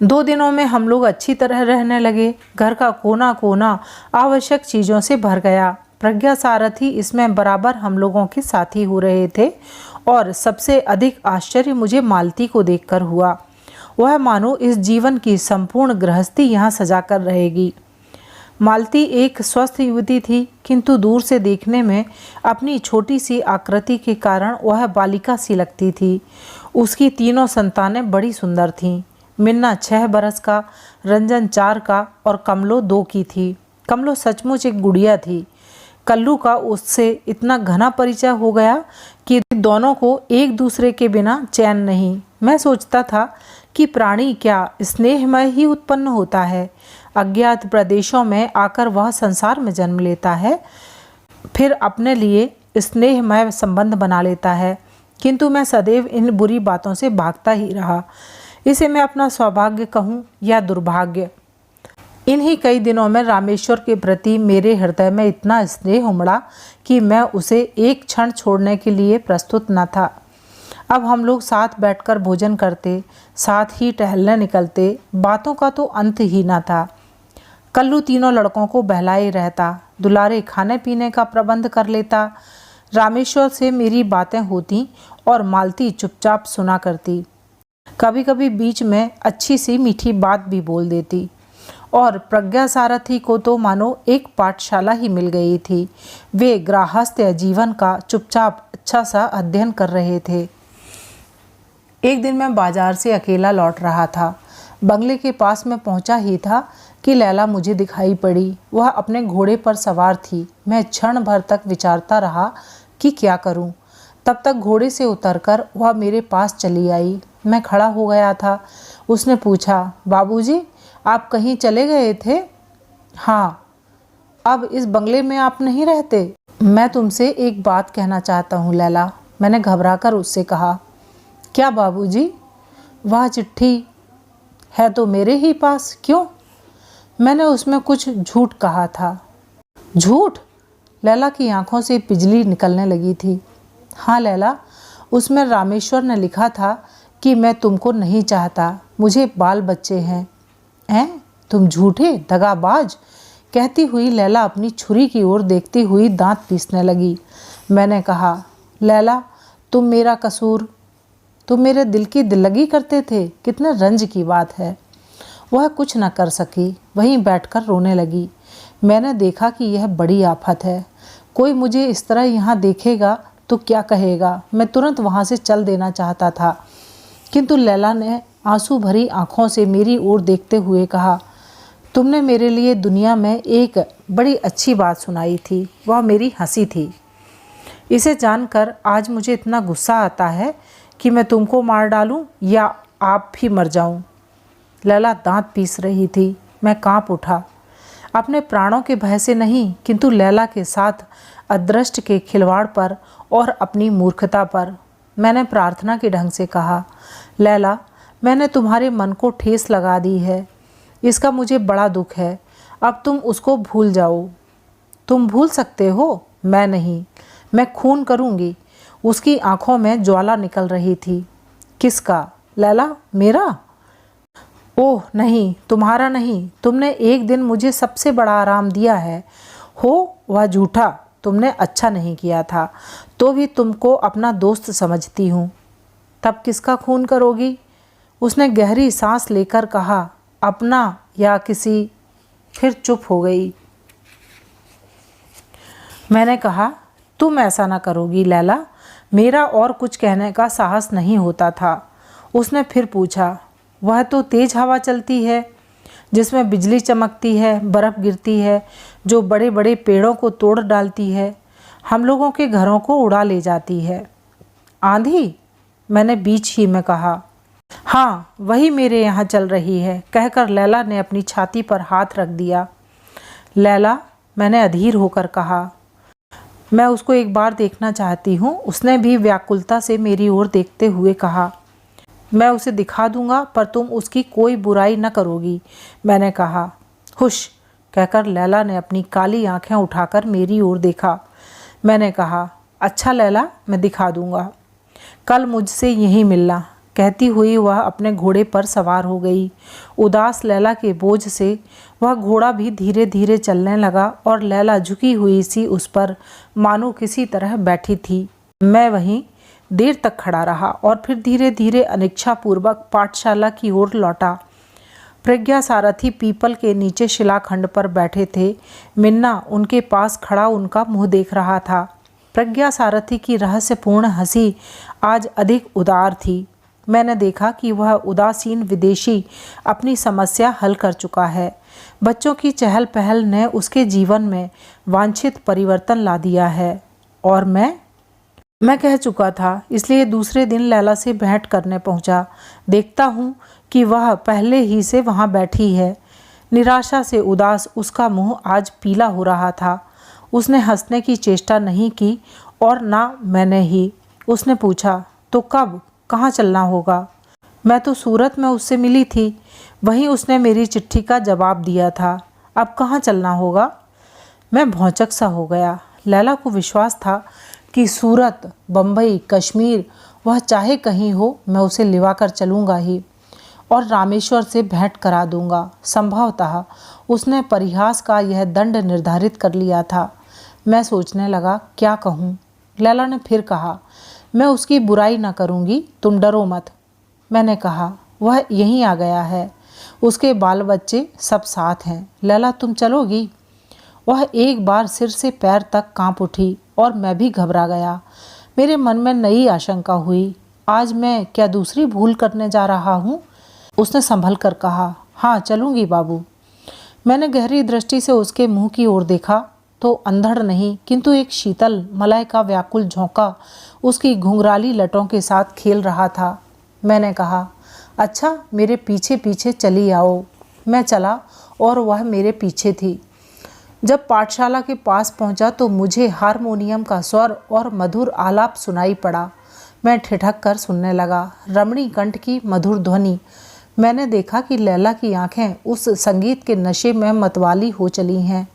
[SPEAKER 1] 2 दिनों में हम लोग अच्छी तरह रहने लगे। घर का कोना कोना आवश्यक चीज़ों से भर गया। प्रज्ञा सारथी इसमें बराबर हम लोगों के साथी हो रहे थे। और सबसे अधिक आश्चर्य मुझे मालती को देखकर हुआ। वह मानो इस जीवन की संपूर्ण गृहस्थी यहाँ सजा कर रहेगी। मालती एक स्वस्थ युवती थी, किंतु दूर से देखने में अपनी छोटी सी आकृति के कारण वह बालिका सी लगती थी। उसकी तीनों संतानें बड़ी सुंदर थीं। मिन्ना 6 बरस का, रंजन 4 का और कमलो 2 की थी। कमलो सचमुच एक गुड़िया थी। कल्लू का उससे इतना घना परिचय हो गया कि दोनों को एक दूसरे के बिना चैन नहीं। मैं सोचता था कि प्राणी क्या स्नेहमय ही उत्पन्न होता है। अज्ञात प्रदेशों में आकर वह संसार में जन्म लेता है, फिर अपने लिए स्नेहमय संबंध बना लेता है। किंतु मैं सदैव इन बुरी बातों से भागता ही रहा। इसे मैं अपना सौभाग्य कहूँ या दुर्भाग्य। इन्हीं कई दिनों में रामेश्वर के प्रति मेरे हृदय में इतना स्नेह उमड़ा कि मैं उसे एक क्षण छोड़ने के लिए प्रस्तुत न था। अब हम लोग साथ बैठकर भोजन करते, साथ ही टहलने निकलते। बातों का तो अंत ही न था। कल्लू तीनों लड़कों को बहलाए रहता। दुलारे खाने पीने का प्रबंध कर लेता। रामेश्वर से मेरी बातें होती और मालती चुपचाप सुना करती। कभी कभी बीच में अच्छी सी मीठी बात भी बोल देती। और प्रज्ञा सारथी को तो मानो एक पाठशाला ही मिल गई थी। वे गृहस्थ जीवन का चुपचाप अच्छा सा अध्ययन कर रहे थे। एक दिन मैं बाजार से अकेला लौट रहा था। बंगले के पास में पहुंचा ही था कि लैला मुझे दिखाई पड़ी। वह अपने घोड़े पर सवार थी। मैं क्षण भर तक विचारता रहा कि क्या करूं। तब तक घोड़े से उतरकर वह मेरे पास चली आई। मैं खड़ा हो गया था। उसने पूछा, बाबूजी, आप कहीं चले गए थे? हाँ। अब इस बंगले में आप नहीं रहते? मैं तुमसे एक बात कहना चाहता हूँ लैला, मैंने घबराकर उससे कहा। क्या बाबूजी? वह चिट्ठी है तो मेरे ही पास, क्यों? मैंने उसमें कुछ झूठ कहा था। झूठ? लैला की आंखों से बिजली निकलने लगी थी। हाँ लैला, उसमें रामेश्वर ने लिखा था कि मैं तुमको नहीं चाहता, मुझे बाल बच्चे हैं। हैं तुम झूठे दगाबाज, कहती हुई लैला अपनी छुरी की ओर देखती हुई दांत पीसने लगी। मैंने कहा, लैला तुम मेरा कसूर, तुम मेरे दिल की दिल्लगी करते थे, कितने रंज की बात है। वह कुछ न कर सकी, वहीं बैठकर रोने लगी। मैंने देखा कि यह बड़ी आफत है, कोई मुझे इस तरह यहाँ देखेगा तो क्या कहेगा। मैं तुरंत वहाँ से चल देना चाहता था, किंतु लैला ने आंसू भरी आंखों से मेरी ओर देखते हुए कहा, तुमने मेरे लिए दुनिया में एक बड़ी अच्छी बात सुनाई थी, वह मेरी हंसी थी। इसे जानकर आज मुझे इतना गुस्सा आता है कि मैं तुमको मार डालूं या आप भी मर जाऊं। लैला दांत पीस रही थी। मैं कांप उठा, अपने प्राणों के भय से नहीं, किंतु लैला के साथ अदृष्ट के खिलवाड़ पर और अपनी मूर्खता पर। मैंने प्रार्थना के ढंग से कहा, लैला मैंने तुम्हारे मन को ठेस लगा दी है, इसका मुझे बड़ा दुख है। अब तुम उसको भूल जाओ। तुम भूल सकते हो, मैं नहीं। मैं खून करूँगी। उसकी आंखों में ज्वाला निकल रही थी। किसका? लैला, मेरा? ओह नहीं, तुम्हारा नहीं। तुमने एक दिन मुझे सबसे बड़ा आराम दिया है। हो वह झूठा, तुमने अच्छा नहीं किया था, तो भी तुमको अपना दोस्त समझती हूँ। तब किसका खून करोगी? उसने गहरी सांस लेकर कहा, अपना या किसी। फिर चुप हो गई। मैंने कहा, तुम ऐसा ना करोगी लैला। मेरा और कुछ कहने का साहस नहीं होता था। उसने फिर पूछा, वह तो तेज हवा चलती है, जिसमें बिजली चमकती है, बर्फ़ गिरती है, जो बड़े बड़े पेड़ों को तोड़ डालती है, हम लोगों के घरों को उड़ा ले जाती है। आंधी? मैंने बीच ही में कहा। हाँ, वही मेरे यहाँ चल रही है, कहकर लैला ने अपनी छाती पर हाथ रख दिया। लैला, मैंने अधीर होकर कहा, मैं उसको एक बार देखना चाहती हूँ। उसने भी व्याकुलता से मेरी ओर देखते हुए कहा, मैं उसे दिखा दूंगा, पर तुम उसकी कोई बुराई न करोगी। मैंने कहा, हुश, कहकर लैला ने अपनी काली आंखें उठाकर मेरी ओर देखा। मैंने कहा, अच्छा लैला, मैं दिखा दूंगा, कल मुझसे यहीं मिलना। कहती हुई वह अपने घोड़े पर सवार हो गई। उदास लैला के बोझ से वह घोड़ा भी धीरे धीरे चलने लगा और लैला झुकी हुई सी उस पर मानो किसी तरह बैठी थी। मैं वहीं देर तक खड़ा रहा और फिर धीरे धीरे अनिच्छापूर्वक पाठशाला की ओर लौटा। प्रज्ञा सारथी पीपल के नीचे शिलाखंड पर बैठे थे। मिन्ना उनके पास खड़ा उनका मुँह देख रहा था। प्रज्ञा सारथी की रहस्यपूर्ण हंसी आज अधिक उदार थी। मैंने देखा कि वह उदासीन विदेशी अपनी समस्या हल कर चुका है। बच्चों की चहल पहल ने उसके जीवन में वांछित परिवर्तन ला दिया है। और मैं कह चुका था, इसलिए दूसरे दिन लैला से भेंट करने पहुंचा। देखता हूं कि वह पहले ही से वहां बैठी है। निराशा से उदास उसका मुंह आज पीला हो रहा था। उसने हंसने की चेष्टा नहीं की और ना मैंने ही। उसने पूछा, तो कब, कहाँ चलना होगा? मैं तो सूरत में उससे मिली थी, वहीं उसने मेरी चिट्ठी का जवाब दिया था। अब कहाँ चलना होगा? मैं भौचक सा हो गया। लैला को विश्वास था कि सूरत, बम्बई, कश्मीर, वह चाहे कहीं हो, मैं उसे लिवा कर चलूँगा ही और रामेश्वर से भेंट करा दूँगा। संभवतः उसने परिहास का यह दंड निर्धारित कर लिया था। मैं सोचने लगा, क्या कहूँ? लैला ने फिर कहा, मैं उसकी बुराई न करूँगी, तुम डरो मत। मैंने कहा, वह यहीं आ गया है, उसके बाल बच्चे सब साथ हैं। लैला, तुम चलोगी? वह एक बार सिर से पैर तक कांप उठी और मैं भी घबरा गया। मेरे मन में नई आशंका हुई। आज मैं क्या दूसरी भूल करने जा रहा हूँ? उसने संभल कर कहा, हाँ चलूँगी बाबू। मैंने गहरी दृष्टि से उसके मुंह की ओर देखा तो अंधड़ नहीं, किंतु एक शीतल मलय का व्याकुल झोंका उसकी घुंघराली लटों के साथ खेल रहा था। मैंने कहा, अच्छा मेरे पीछे पीछे चली आओ। मैं चला और वह मेरे पीछे थी। जब पाठशाला के पास पहुंचा तो मुझे हारमोनियम का स्वर और मधुर आलाप सुनाई पड़ा। मैं ठिठक कर सुनने लगा। रमणी कंठ की मधुर ध्वनि। मैंने देखा कि लैला की आंखें उस संगीत के नशे में मतवाली हो चली हैं।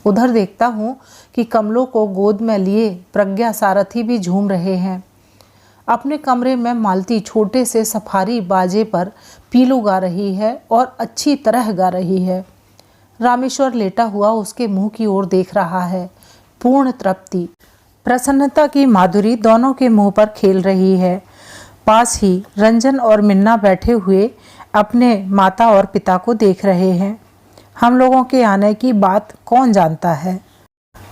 [SPEAKER 1] उधर देखता हूँ कि कमलों को गोद में लिए प्रज्ञा सारथी भी झूम रहे हैं। अपने कमरे में मालती छोटे से सफारी बाजे पर पीलू गा रही है और अच्छी तरह गा रही है। रामेश्वर लेटा हुआ उसके मुंह की ओर देख रहा है। पूर्ण तृप्ति, प्रसन्नता की माधुरी दोनों के मुंह पर खेल रही है। पास ही रंजन और मिन्ना बैठे हुए अपने माता और पिता को देख रहे हैं। हम लोगों के आने की बात कौन जानता है।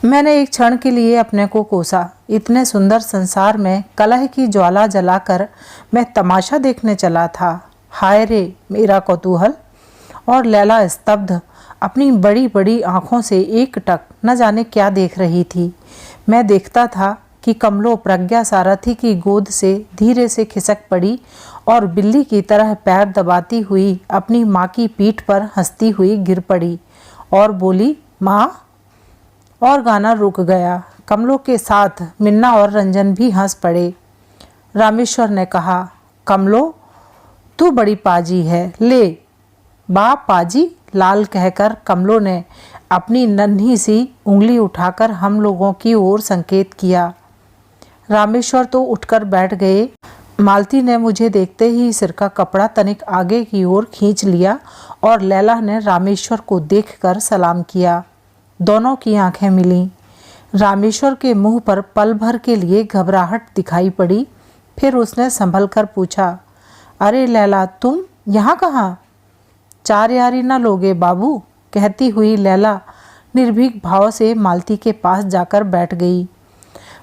[SPEAKER 1] मैंने एक क्षण के लिए अपने को कोसा। इतने सुंदर संसार में कलह की ज्वाला जलाकर मैं तमाशा देखने चला था। हाय रे मेरा कौतूहल। और लैला स्तब्ध अपनी बड़ी बड़ी आंखों से एकटक न जाने क्या देख रही थी। मैं देखता था कि कमलो प्रज्ञा सारथी की गोद से धीरे से खिसक पड़ी और बिल्ली की तरह पैर दबाती हुई अपनी माँ की पीठ पर हंसती हुई गिर पड़ी और बोली, माँ। और गाना रुक गया। कमलों के साथ मिन्ना और रंजन भी हंस पड़े। रामेश्वर ने कहा, कमलो तू बड़ी पाजी है, ले बा पाजी। लाल कहकर कमलों ने अपनी नन्ही सी उंगली उठाकर हम लोगों की ओर संकेत किया। रामेश्वर तो उठकर बैठ गए। मालती ने मुझे देखते ही सिर का कपड़ा तनिक आगे की ओर खींच लिया और लैला ने रामेश्वर को देखकर सलाम किया। दोनों की आंखें मिलीं। रामेश्वर के मुंह पर पल भर के लिए घबराहट दिखाई पड़ी। फिर उसने संभल कर पूछा, अरे लैला तुम यहाँ कहाँ? चार यारी न लोगे बाबू? कहती हुई लैला निर्भीक भाव से मालती के पास जाकर बैठ गई।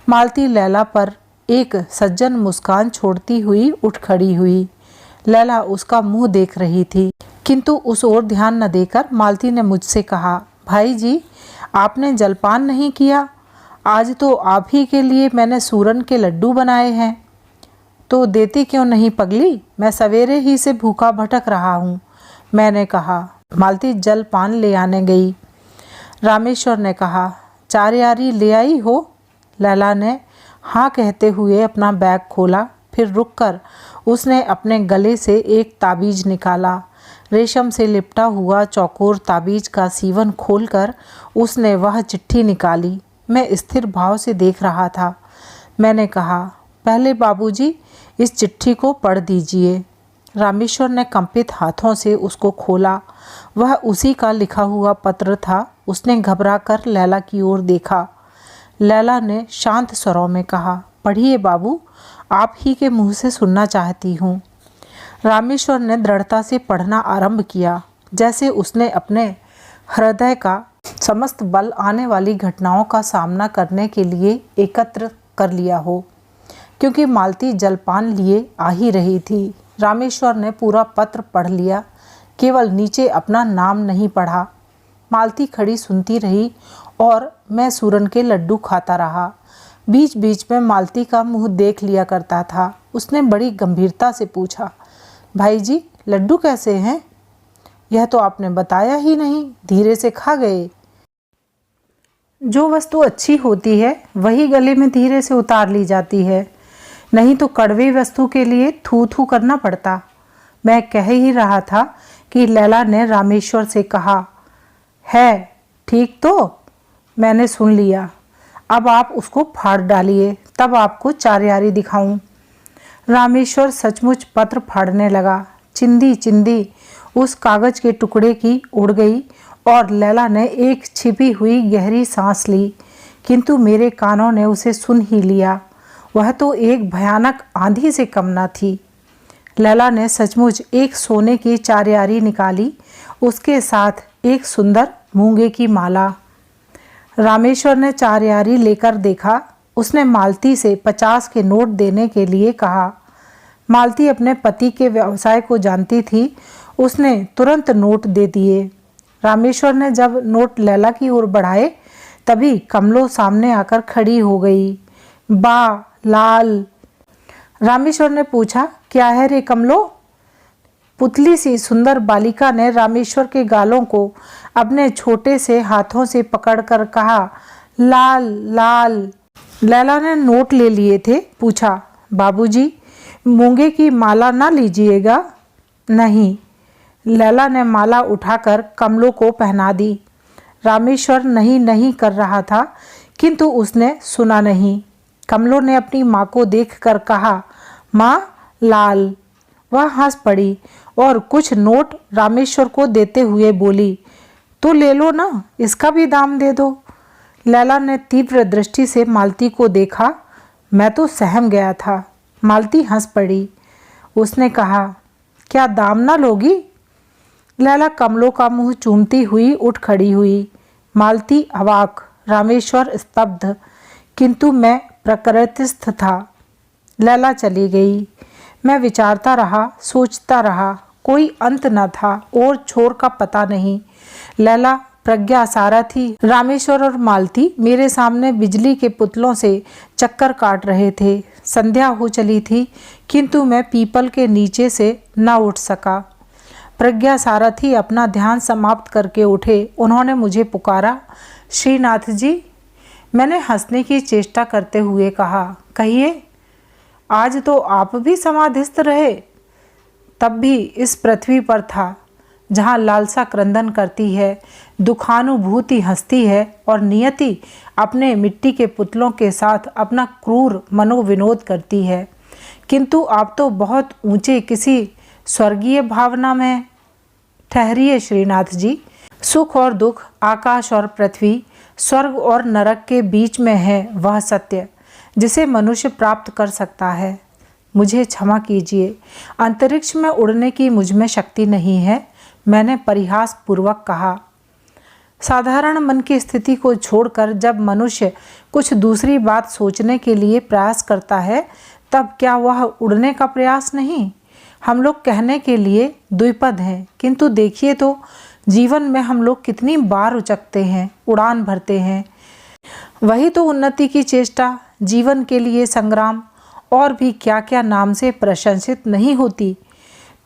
[SPEAKER 1] मालती लैला पर एक सज्जन मुस्कान छोड़ती हुई उठ खड़ी हुई। लैला उसका मुंह देख रही थी, किंतु उस ओर ध्यान न देकर मालती ने मुझसे कहा, भाई जी आपने जलपान नहीं किया? आज तो आप ही के लिए मैंने सूरन के लड्डू बनाए हैं। तो देती क्यों नहीं पगली? मैं सवेरे ही से भूखा भटक रहा हूँ, मैंने कहा। मालती जलपान ले आने गई। रामेश्वर ने कहा, चार यारी ले आई हो? लैला ने हाँ कहते हुए अपना बैग खोला। फिर रुककर उसने अपने गले से एक ताबीज निकाला। रेशम से लिपटा हुआ चौकोर ताबीज का सीवन खोलकर उसने वह चिट्ठी निकाली। मैं स्थिर भाव से देख रहा था। मैंने कहा, पहले बाबूजी इस चिट्ठी को पढ़ दीजिए। रामेश्वर ने कंपित हाथों से उसको खोला। वह उसी का लिखा हुआ पत्र था। उसने घबराकर लैला की ओर देखा। लैला ने शांत स्वरों में कहा, पढ़िए बाबू, आप ही के मुंह से सुनना चाहती हूँ। रामेश्वर ने दृढ़ता से पढ़ना आरंभ किया, जैसे उसने अपने हृदय का समस्त बल आने वाली घटनाओं का सामना करने के लिए एकत्र कर लिया हो, क्योंकि मालती जलपान लिए आ ही रही थी। रामेश्वर ने पूरा पत्र पढ़ लिया, केवल नीचे अपना नाम नहीं पढ़ा। मालती खड़ी सुनती रही और मैं सूरन के लड्डू खाता रहा। बीच बीच में मालती का मुंह देख लिया करता था। उसने बड़ी गंभीरता से पूछा, भाई जी लड्डू कैसे हैं? यह तो आपने बताया ही नहीं, धीरे से खा गए। जो वस्तु अच्छी होती है वही गले में धीरे से उतार ली जाती है, नहीं तो कड़वी वस्तु के लिए थू थू करना पड़ता। मैं कह ही रहा था कि लैला ने रामेश्वर से कहा, है ठीक तो? मैंने सुन लिया। अब आप उसको फाड़ डालिए, तब आपको चार यारी दिखाऊं। रामेश्वर सचमुच पत्र फाड़ने लगा। चिंदी चिंदी उस कागज के टुकड़े की उड़ गई और लैला ने एक छिपी हुई गहरी सांस ली, किंतु मेरे कानों ने उसे सुन ही लिया। वह तो एक भयानक आंधी से कम न थी। लैला ने सचमुच एक सोने की चार यारी निकाली, उसके साथ एक सुंदर मूंगे की माला। रामेश्वर ने चार यारी लेकर देखा। उसने मालती से 50 के नोट देने के लिए कहा। मालती अपने पति के व्यवसाय को जानती थी। उसने तुरंत नोट दे दिए। रामेश्वर ने जब नोट लैला की ओर बढ़ाए, तभी कमलो सामने आकर खड़ी हो गई। बा लाल। रामेश्वर ने पूछा, क्या है रे कमलो? पुतली सी सुंदर बालिका ने रामेश्वर के गालों को अपने छोटे से हाथों से पकड़कर कहा, लाल लाल। लैला ने नोट ले लिए थे। पूछा, बाबूजी मूंगे की माला ना लीजिएगा? नहीं। लैला ने माला उठाकर कमलो को पहना दी। रामेश्वर नहीं नहीं कर रहा था, किंतु उसने सुना नहीं। कमलों ने अपनी माँ को देखकर कहा, माँ लाल। वह हंस पड़ी और कुछ नोट रामेश्वर को देते हुए बोली, तो ले लो ना, इसका भी दाम दे दो। लैला ने तीव्र दृष्टि से मालती को देखा। मैं तो सहम गया था। मालती हंस पड़ी। उसने कहा, क्या दाम ना लोगी? लैला कमलों का मुंह चूमती हुई उठ खड़ी हुई। मालती अवाक, रामेश्वर स्तब्ध, किंतु मैं प्रकृतिस्थ था। लैला चली गई। मैं विचारता रहा, सोचता रहा। कोई अंत न था और छोर का पता नहीं। लैला, प्रज्ञा, सारथी, रामेश्वर और मालती मेरे सामने बिजली के पुतलों से चक्कर काट रहे थे। संध्या हो चली थी, किंतु मैं पीपल के नीचे से न उठ सका। प्रज्ञा, सारथी अपना ध्यान समाप्त करके उठे। उन्होंने मुझे पुकारा, श्रीनाथ जी। मैंने हंसने की चेष्टा करते हुए कहा, कहिए। आज तो आप भी समाधिस्थ रहे। तब भी इस पृथ्वी पर था जहाँ लालसा क्रंदन करती है, दुखानुभूति हंसती है और नियति अपने मिट्टी के पुतलों के साथ अपना क्रूर मनोविनोद करती है। किंतु आप तो बहुत ऊंचे किसी स्वर्गीय भावना में ठहरिए श्रीनाथ जी। सुख और दुख, आकाश और पृथ्वी, स्वर्ग और नरक के बीच में है वह सत्य जिसे मनुष्य प्राप्त कर सकता है। मुझे क्षमा कीजिए, अंतरिक्ष में उड़ने की मुझ में शक्ति नहीं है, मैंने परिहास पूर्वक कहा। साधारण मन की स्थिति को छोड़कर जब मनुष्य कुछ दूसरी बात सोचने के लिए प्रयास करता है, तब क्या वह उड़ने का प्रयास नहीं? हम लोग कहने के लिए द्विपद हैं, किंतु देखिए तो जीवन में हम लोग कितनी बार उचकते हैं, उड़ान भरते हैं। वही तो उन्नति की चेष्टा, जीवन के लिए संग्राम और भी क्या क्या नाम से प्रशंसित नहीं होती।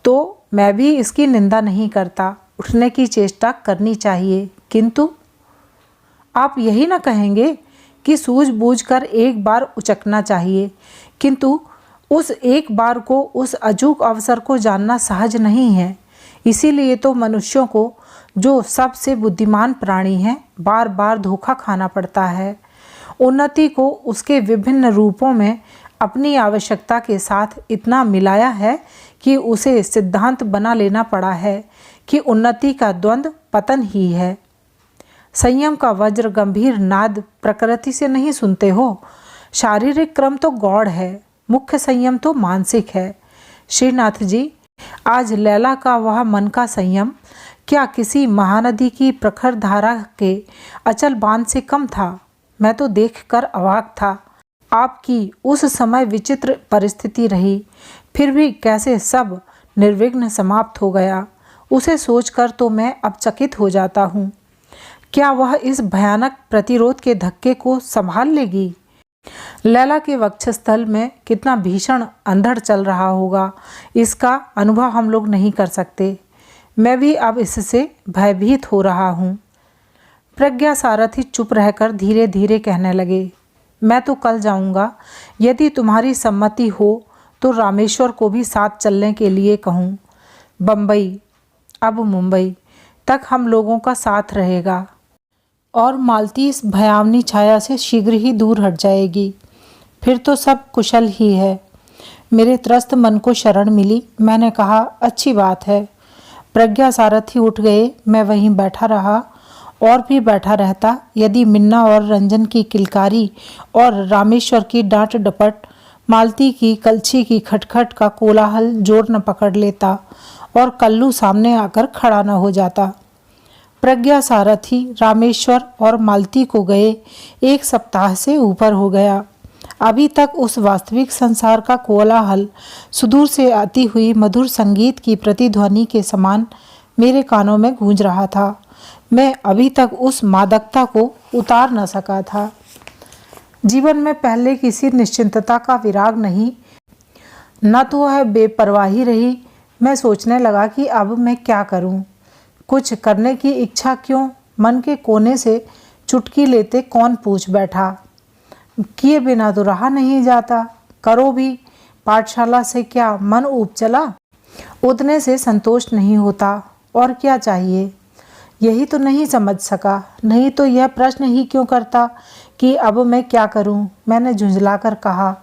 [SPEAKER 1] तो मैं भी इसकी निंदा नहीं करता, उठने की चेष्टा करनी चाहिए। किंतु आप यही ना कहेंगे कि सूझबूझकर एक बार उचकना चाहिए, किंतु उस एक बार को, उस अचूक अवसर को जानना सहज नहीं है। इसीलिए तो मनुष्यों को, जो सबसे बुद्धिमान प्राणी हैं, बार बार धोखा खाना पड़ता है। उन्नति को उसके विभिन्न रूपों में अपनी आवश्यकता के साथ इतना मिलाया है कि उसे सिद्धांत बना लेना पड़ा है कि उन्नति का द्वंद्व पतन ही है। संयम का वज्र गंभीर नाद प्रकृति से नहीं सुनते हो। शारीरिक क्रम तो गौड़ है, मुख्य संयम तो मानसिक है। श्रीनाथ जी, आज लैला का वह मन का संयम क्या किसी महानदी की प्रखर धारा के अचल बांध से कम था? मैं तो देखकर अवाक था। आपकी उस समय विचित्र परिस्थिति रही, फिर भी कैसे सब निर्विघ्न समाप्त हो गया, उसे सोचकर तो मैं अब चकित हो जाता हूँ। क्या वह इस भयानक प्रतिरोध के धक्के को संभाल लेगी? लैला के वक्षस्थल में कितना भीषण अंधड़ चल रहा होगा, इसका अनुभव हम लोग नहीं कर सकते। मैं भी अब इससे भयभीत हो रहा हूँ। प्रज्ञा, सारथी चुप रहकर धीरे धीरे कहने लगे, मैं तो कल जाऊँगा। यदि तुम्हारी सम्मति हो तो रामेश्वर को भी साथ चलने के लिए कहूँ। बम्बई, अब मुंबई तक हम लोगों का साथ रहेगा और मालती इस भयावनी छाया से शीघ्र ही दूर हट जाएगी। फिर तो सब कुशल ही है। मेरे त्रस्त मन को शरण मिली। मैंने कहा, अच्छी बात है। प्रज्ञा, सारथी उठ गए। मैं वहीं बैठा रहा और भी बैठा रहता यदि मिन्ना और रंजन की किलकारी और रामेश्वर की डांट डपट, मालती की कलछी की खटखट का कोलाहल जोर न पकड़ लेता और कल्लू सामने आकर खड़ा न हो जाता। प्रज्ञा, सारथी, रामेश्वर और मालती को गए 1 सप्ताह से ऊपर हो गया। अभी तक उस वास्तविक संसार का कोलाहल सुदूर से आती हुई मधुर संगीत की प्रतिध्वनि के समान मेरे कानों में गूंज रहा था। मैं अभी तक उस मादकता को उतार न सका था। जीवन में पहले किसी निश्चिंतता का विराग नहीं, न तो वह बेपरवाही रही। मैं सोचने लगा कि अब मैं क्या करूं? कुछ करने की इच्छा क्यों? मन के कोने से चुटकी लेते कौन पूछ बैठा। किए बिना तो रहा नहीं जाता। करो भी, पाठशाला से क्या मन ऊब चला? उतने से संतोष नहीं होता। और क्या चाहिए? यही तो नहीं समझ सका। नहीं तो यह प्रश्न ही क्यों करता कि अब मैं क्या करूं। मैंने झुंझलाकर कहा।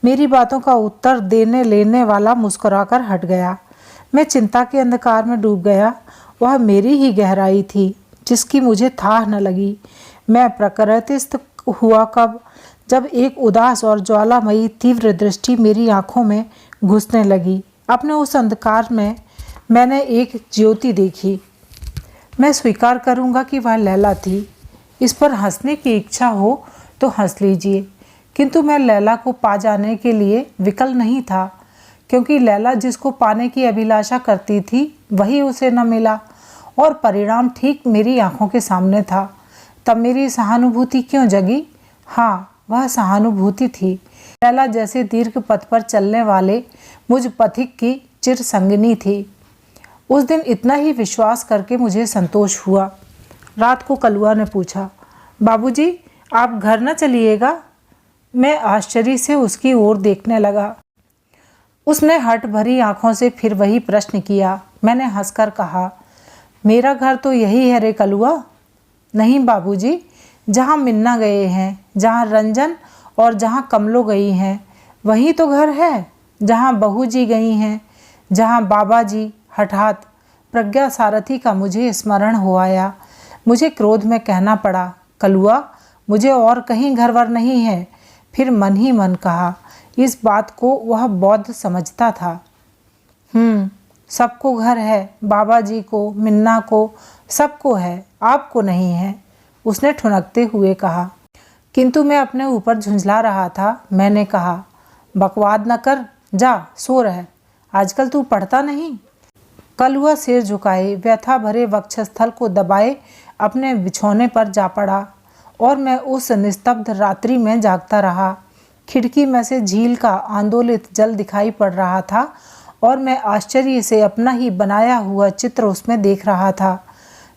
[SPEAKER 1] मेरी बातों का उत्तर देने लेने वाला मुस्कुराकर हट गया। मैं चिंता के अंधकार में डूब गया। वह मेरी ही गहराई थी जिसकी मुझे थाह न लगी। मैं प्रकृतिस्थ हुआ कब, जब एक उदास और ज्वालामयी तीव्र दृष्टि मेरी आंखों में घुसने लगी। अपने उस अंधकार में मैंने एक ज्योति देखी। मैं स्वीकार करूंगा कि वह लैला थी। इस पर हंसने की इच्छा हो तो हंस लीजिए, किंतु मैं लैला को पा जाने के लिए विकल नहीं था, क्योंकि लैला जिसको पाने की अभिलाषा करती थी वही उसे न मिला और परिणाम ठीक मेरी आंखों के सामने था। तब मेरी सहानुभूति क्यों जगी? हाँ, वह सहानुभूति थी। लैला जैसे दीर्घ पथ पर चलने वाले मुझ पथिक की चिर संगिनी थी। उस दिन इतना ही विश्वास करके मुझे संतोष हुआ। रात को कलुआ ने पूछा, बाबूजी, आप घर न चलिएगा? मैं आश्चर्य से उसकी ओर देखने लगा। उसने हट भरी आंखों से फिर वही प्रश्न किया। मैंने हंसकर कहा, मेरा घर तो यही है रे कलुआ। नहीं बाबूजी, जहाँ मिन्ना गए हैं, जहाँ रंजन और जहाँ कमलो गई हैं, वही तो घर है। जहाँ बहू जी गई हैं, जहाँ बाबा जी। हठात प्रज्ञा सारथी का मुझे स्मरण हो आया। मुझे क्रोध में कहना पड़ा, कलुआ, मुझे और कहीं घरवर नहीं है। फिर मन ही मन कहा, इस बात को वह बौद्ध समझता था। सबको घर है, बाबा जी को, मिन्ना को, सबको है, आपको नहीं है। उसने ठुनकते हुए कहा। किंतु मैं अपने ऊपर झुंझला रहा था। मैंने कहा, बकवाद न कर, जा सो रह। आजकल तू पढ़ता नहीं? कलुआ सिर झुकाए व्यथा भरे वक्षस्थल को दबाए अपने बिछौने पर जा पड़ा और मैं उस निस्तब्ध रात्रि में जागता रहा। खिड़की में से झील का आंदोलित जल दिखाई पड़ रहा था और मैं आश्चर्य से अपना ही बनाया हुआ चित्र उसमें देख रहा था।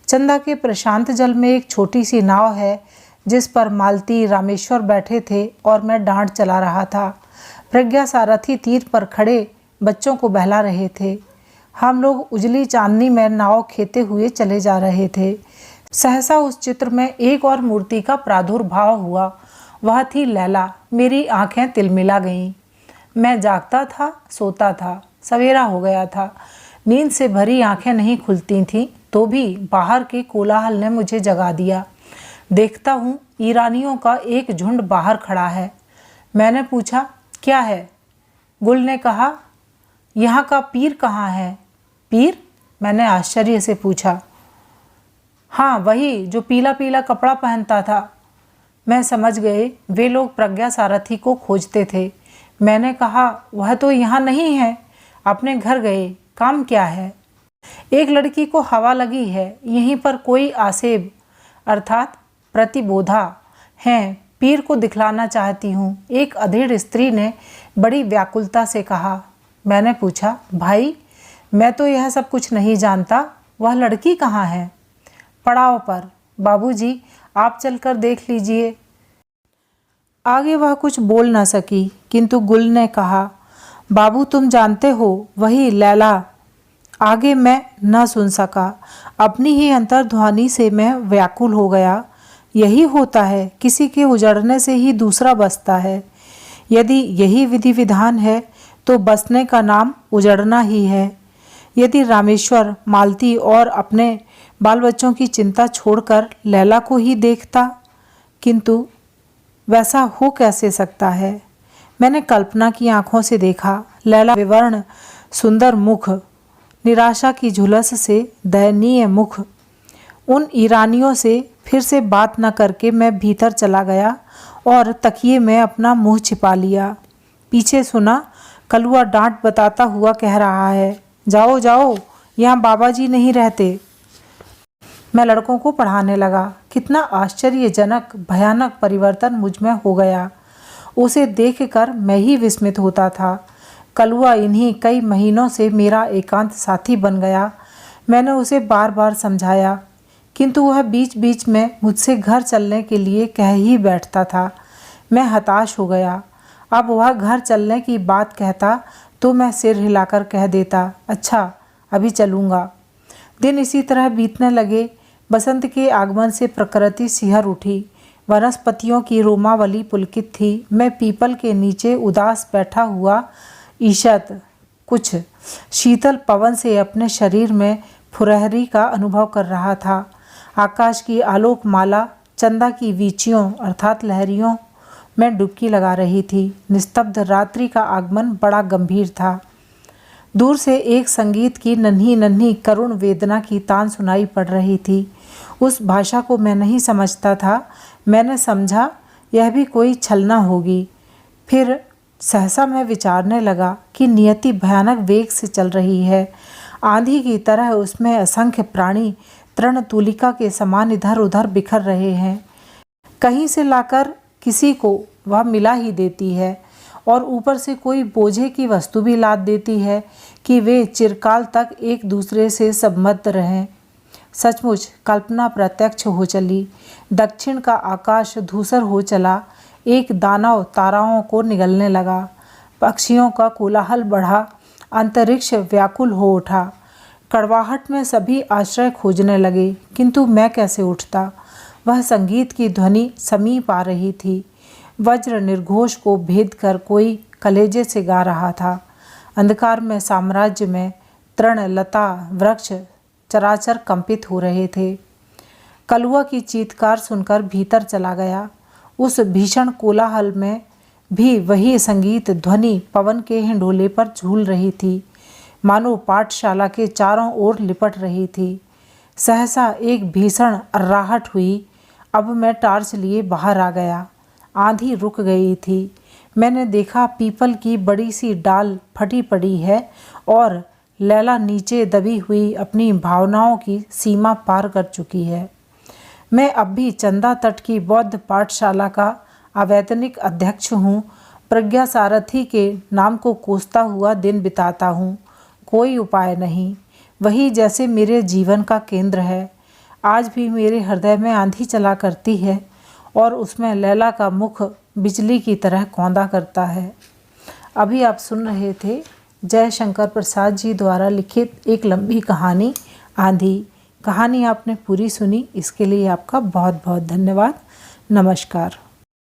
[SPEAKER 1] चंदा के प्रशांत जल में एक छोटी सी नाव है जिस पर मालती, रामेश्वर बैठे थे और मैं डांट चला रहा था। प्रज्ञा सारथी तीर पर खड़े बच्चों को बहला रहे थे। हम लोग उजली चांदनी में नाव खेते हुए चले जा रहे थे। सहसा उस चित्र में एक और मूर्ति का प्रादुर्भाव हुआ। वह थी लैला। मेरी आंखें तिलमिला गईं। मैं जागता था, सोता था। सवेरा हो गया था। नींद से भरी आंखें नहीं खुलती थीं, तो भी बाहर के कोलाहल ने मुझे जगा दिया। देखता हूँ ईरानियों का एक झुंड बाहर खड़ा है। मैंने पूछा, क्या है? गुल ने कहा, यहाँ का पीर कहाँ है? पीर? मैंने आश्चर्य से पूछा। हाँ, वही जो पीला पीला कपड़ा पहनता था। मैं समझ गए वे लोग प्रज्ञा सारथी को खोजते थे। मैंने कहा, वह तो यहाँ नहीं है, अपने घर गए। काम क्या है? एक लड़की को हवा लगी है, यहीं पर कोई आसेब अर्थात प्रतिबोधा हैं, पीर को दिखलाना चाहती हूँ, एक अधेड़ स्त्री ने बड़ी व्याकुलता से कहा। मैंने पूछा, भाई, मैं तो यह सब कुछ नहीं जानता, वह लड़की कहाँ है? पड़ाव पर। बाबूजी, आप चलकर देख लीजिए। आगे वह कुछ बोल न सकी, किंतु गुल ने कहा, बाबू तुम जानते हो, वही लैला। आगे मैं न सुन सका। अपनी ही अंतर्ध्वनि से मैं व्याकुल हो गया। यही होता है, किसी के उजड़ने से ही दूसरा बसता है। यदि यही विधि विधान है तो बसने का नाम उजड़ना ही है। यदि रामेश्वर, मालती और अपने बाल बच्चों की चिंता छोड़कर लैला को ही देखता, किंतु वैसा हो कैसे सकता है? मैंने कल्पना की आंखों से देखा। लैला विवर्ण सुंदर मुख, निराशा की झुलस से दयनीय मुख। उन ईरानियों से फिर से बात न करके मैं भीतर चला गया और तकिए में अपना मुंह छिपा लिया। पीछे सुना, कलुआ डांट बताता हुआ कह रहा है, जाओ जाओ, यहाँ बाबा जी नहीं रहते। मैं लड़कों को पढ़ाने लगा। कितना आश्चर्यजनक भयानक परिवर्तन मुझ में हो गया। उसे देखकर मैं ही विस्मित होता था। कलुआ इन्हीं कई महीनों से मेरा एकांत साथी बन गया। मैंने उसे बार बार समझाया, किंतु वह बीच बीच में मुझसे घर चलने के लिए कह ही बैठता था। मैं हताश हो गया। अब वह घर चलने की बात कहता तो मैं सिर हिलाकर कह देता, अच्छा, अभी चलूँगा। दिन इसी तरह बीतने लगे। बसंत के आगमन से प्रकृति सिहर उठी। वनस्पतियों की रोमावली पुलकित थी। मैं पीपल के नीचे उदास बैठा हुआ ईषत कुछ शीतल पवन से अपने शरीर में फुरहरी का अनुभव कर रहा था। आकाश की आलोक माला चंदा की वीचियों अर्थात लहरियों में डुबकी लगा रही थी। निस्तब्ध रात्रि का आगमन बड़ा गंभीर था। दूर से एक संगीत की नन्ही नन्ही करुण वेदना की तान सुनाई पड़ रही थी। उस भाषा को मैं नहीं समझता था। मैंने समझा यह भी कोई छलना होगी। फिर सहसा मैं विचारने लगा कि नियति भयानक वेग से चल रही है। आंधी की तरह उसमें असंख्य प्राणी तृणतुलिका के समान इधर उधर बिखर रहे हैं। कहीं से लाकर किसी को वह मिला ही देती है और ऊपर से कोई बोझे की वस्तु भी लाद देती है कि वे चिरकाल तक एक दूसरे से संबद्ध रहें। सचमुच कल्पना प्रत्यक्ष हो चली। दक्षिण का आकाश धूसर हो चला। एक दानव ताराओं को निगलने लगा। पक्षियों का कोलाहल बढ़ा। अंतरिक्ष व्याकुल हो उठा। कड़वाहट में सभी आश्रय खोजने लगे, किंतु मैं कैसे उठता। वह संगीत की ध्वनि समीप आ रही थी। वज्र निर्घोष को भेद कर कोई कलेजे से गा रहा था। अंधकार में साम्राज्य में तृण लता वृक्ष चराचर कंपित हो रहे थे। कलुआ की चीत्कार सुनकर भीतर चला गया। उस भीषण कोलाहल में भी वही संगीत ध्वनि पवन के हिंडोले पर झूल रही थी, मानो पाठशाला के चारों ओर लिपट रही थी। सहसा एक भीषण अर्राहट हुई। अब मैं टार्च लिए बाहर आ गया। आंधी रुक गई थी। मैंने देखा पीपल की बड़ी सी डाल फटी पड़ी है और लैला नीचे दबी हुई अपनी भावनाओं की सीमा पार कर चुकी है। मैं अब भी चंदा तट की बौद्ध पाठशाला का अवैतनिक अध्यक्ष हूँ। प्रज्ञा सारथी के नाम को कोसता हुआ दिन बिताता हूँ। कोई उपाय नहीं। वही जैसे मेरे जीवन का केंद्र है। आज भी मेरे हृदय में आंधी चला करती है और उसमें लैला का मुख बिजली की तरह कौंधा करता है। अभी आप सुन रहे थे जय शंकर प्रसाद जी द्वारा लिखित एक लंबी कहानी आंधी। कहानी आपने पूरी सुनी, इसके लिए आपका बहुत बहुत धन्यवाद। नमस्कार।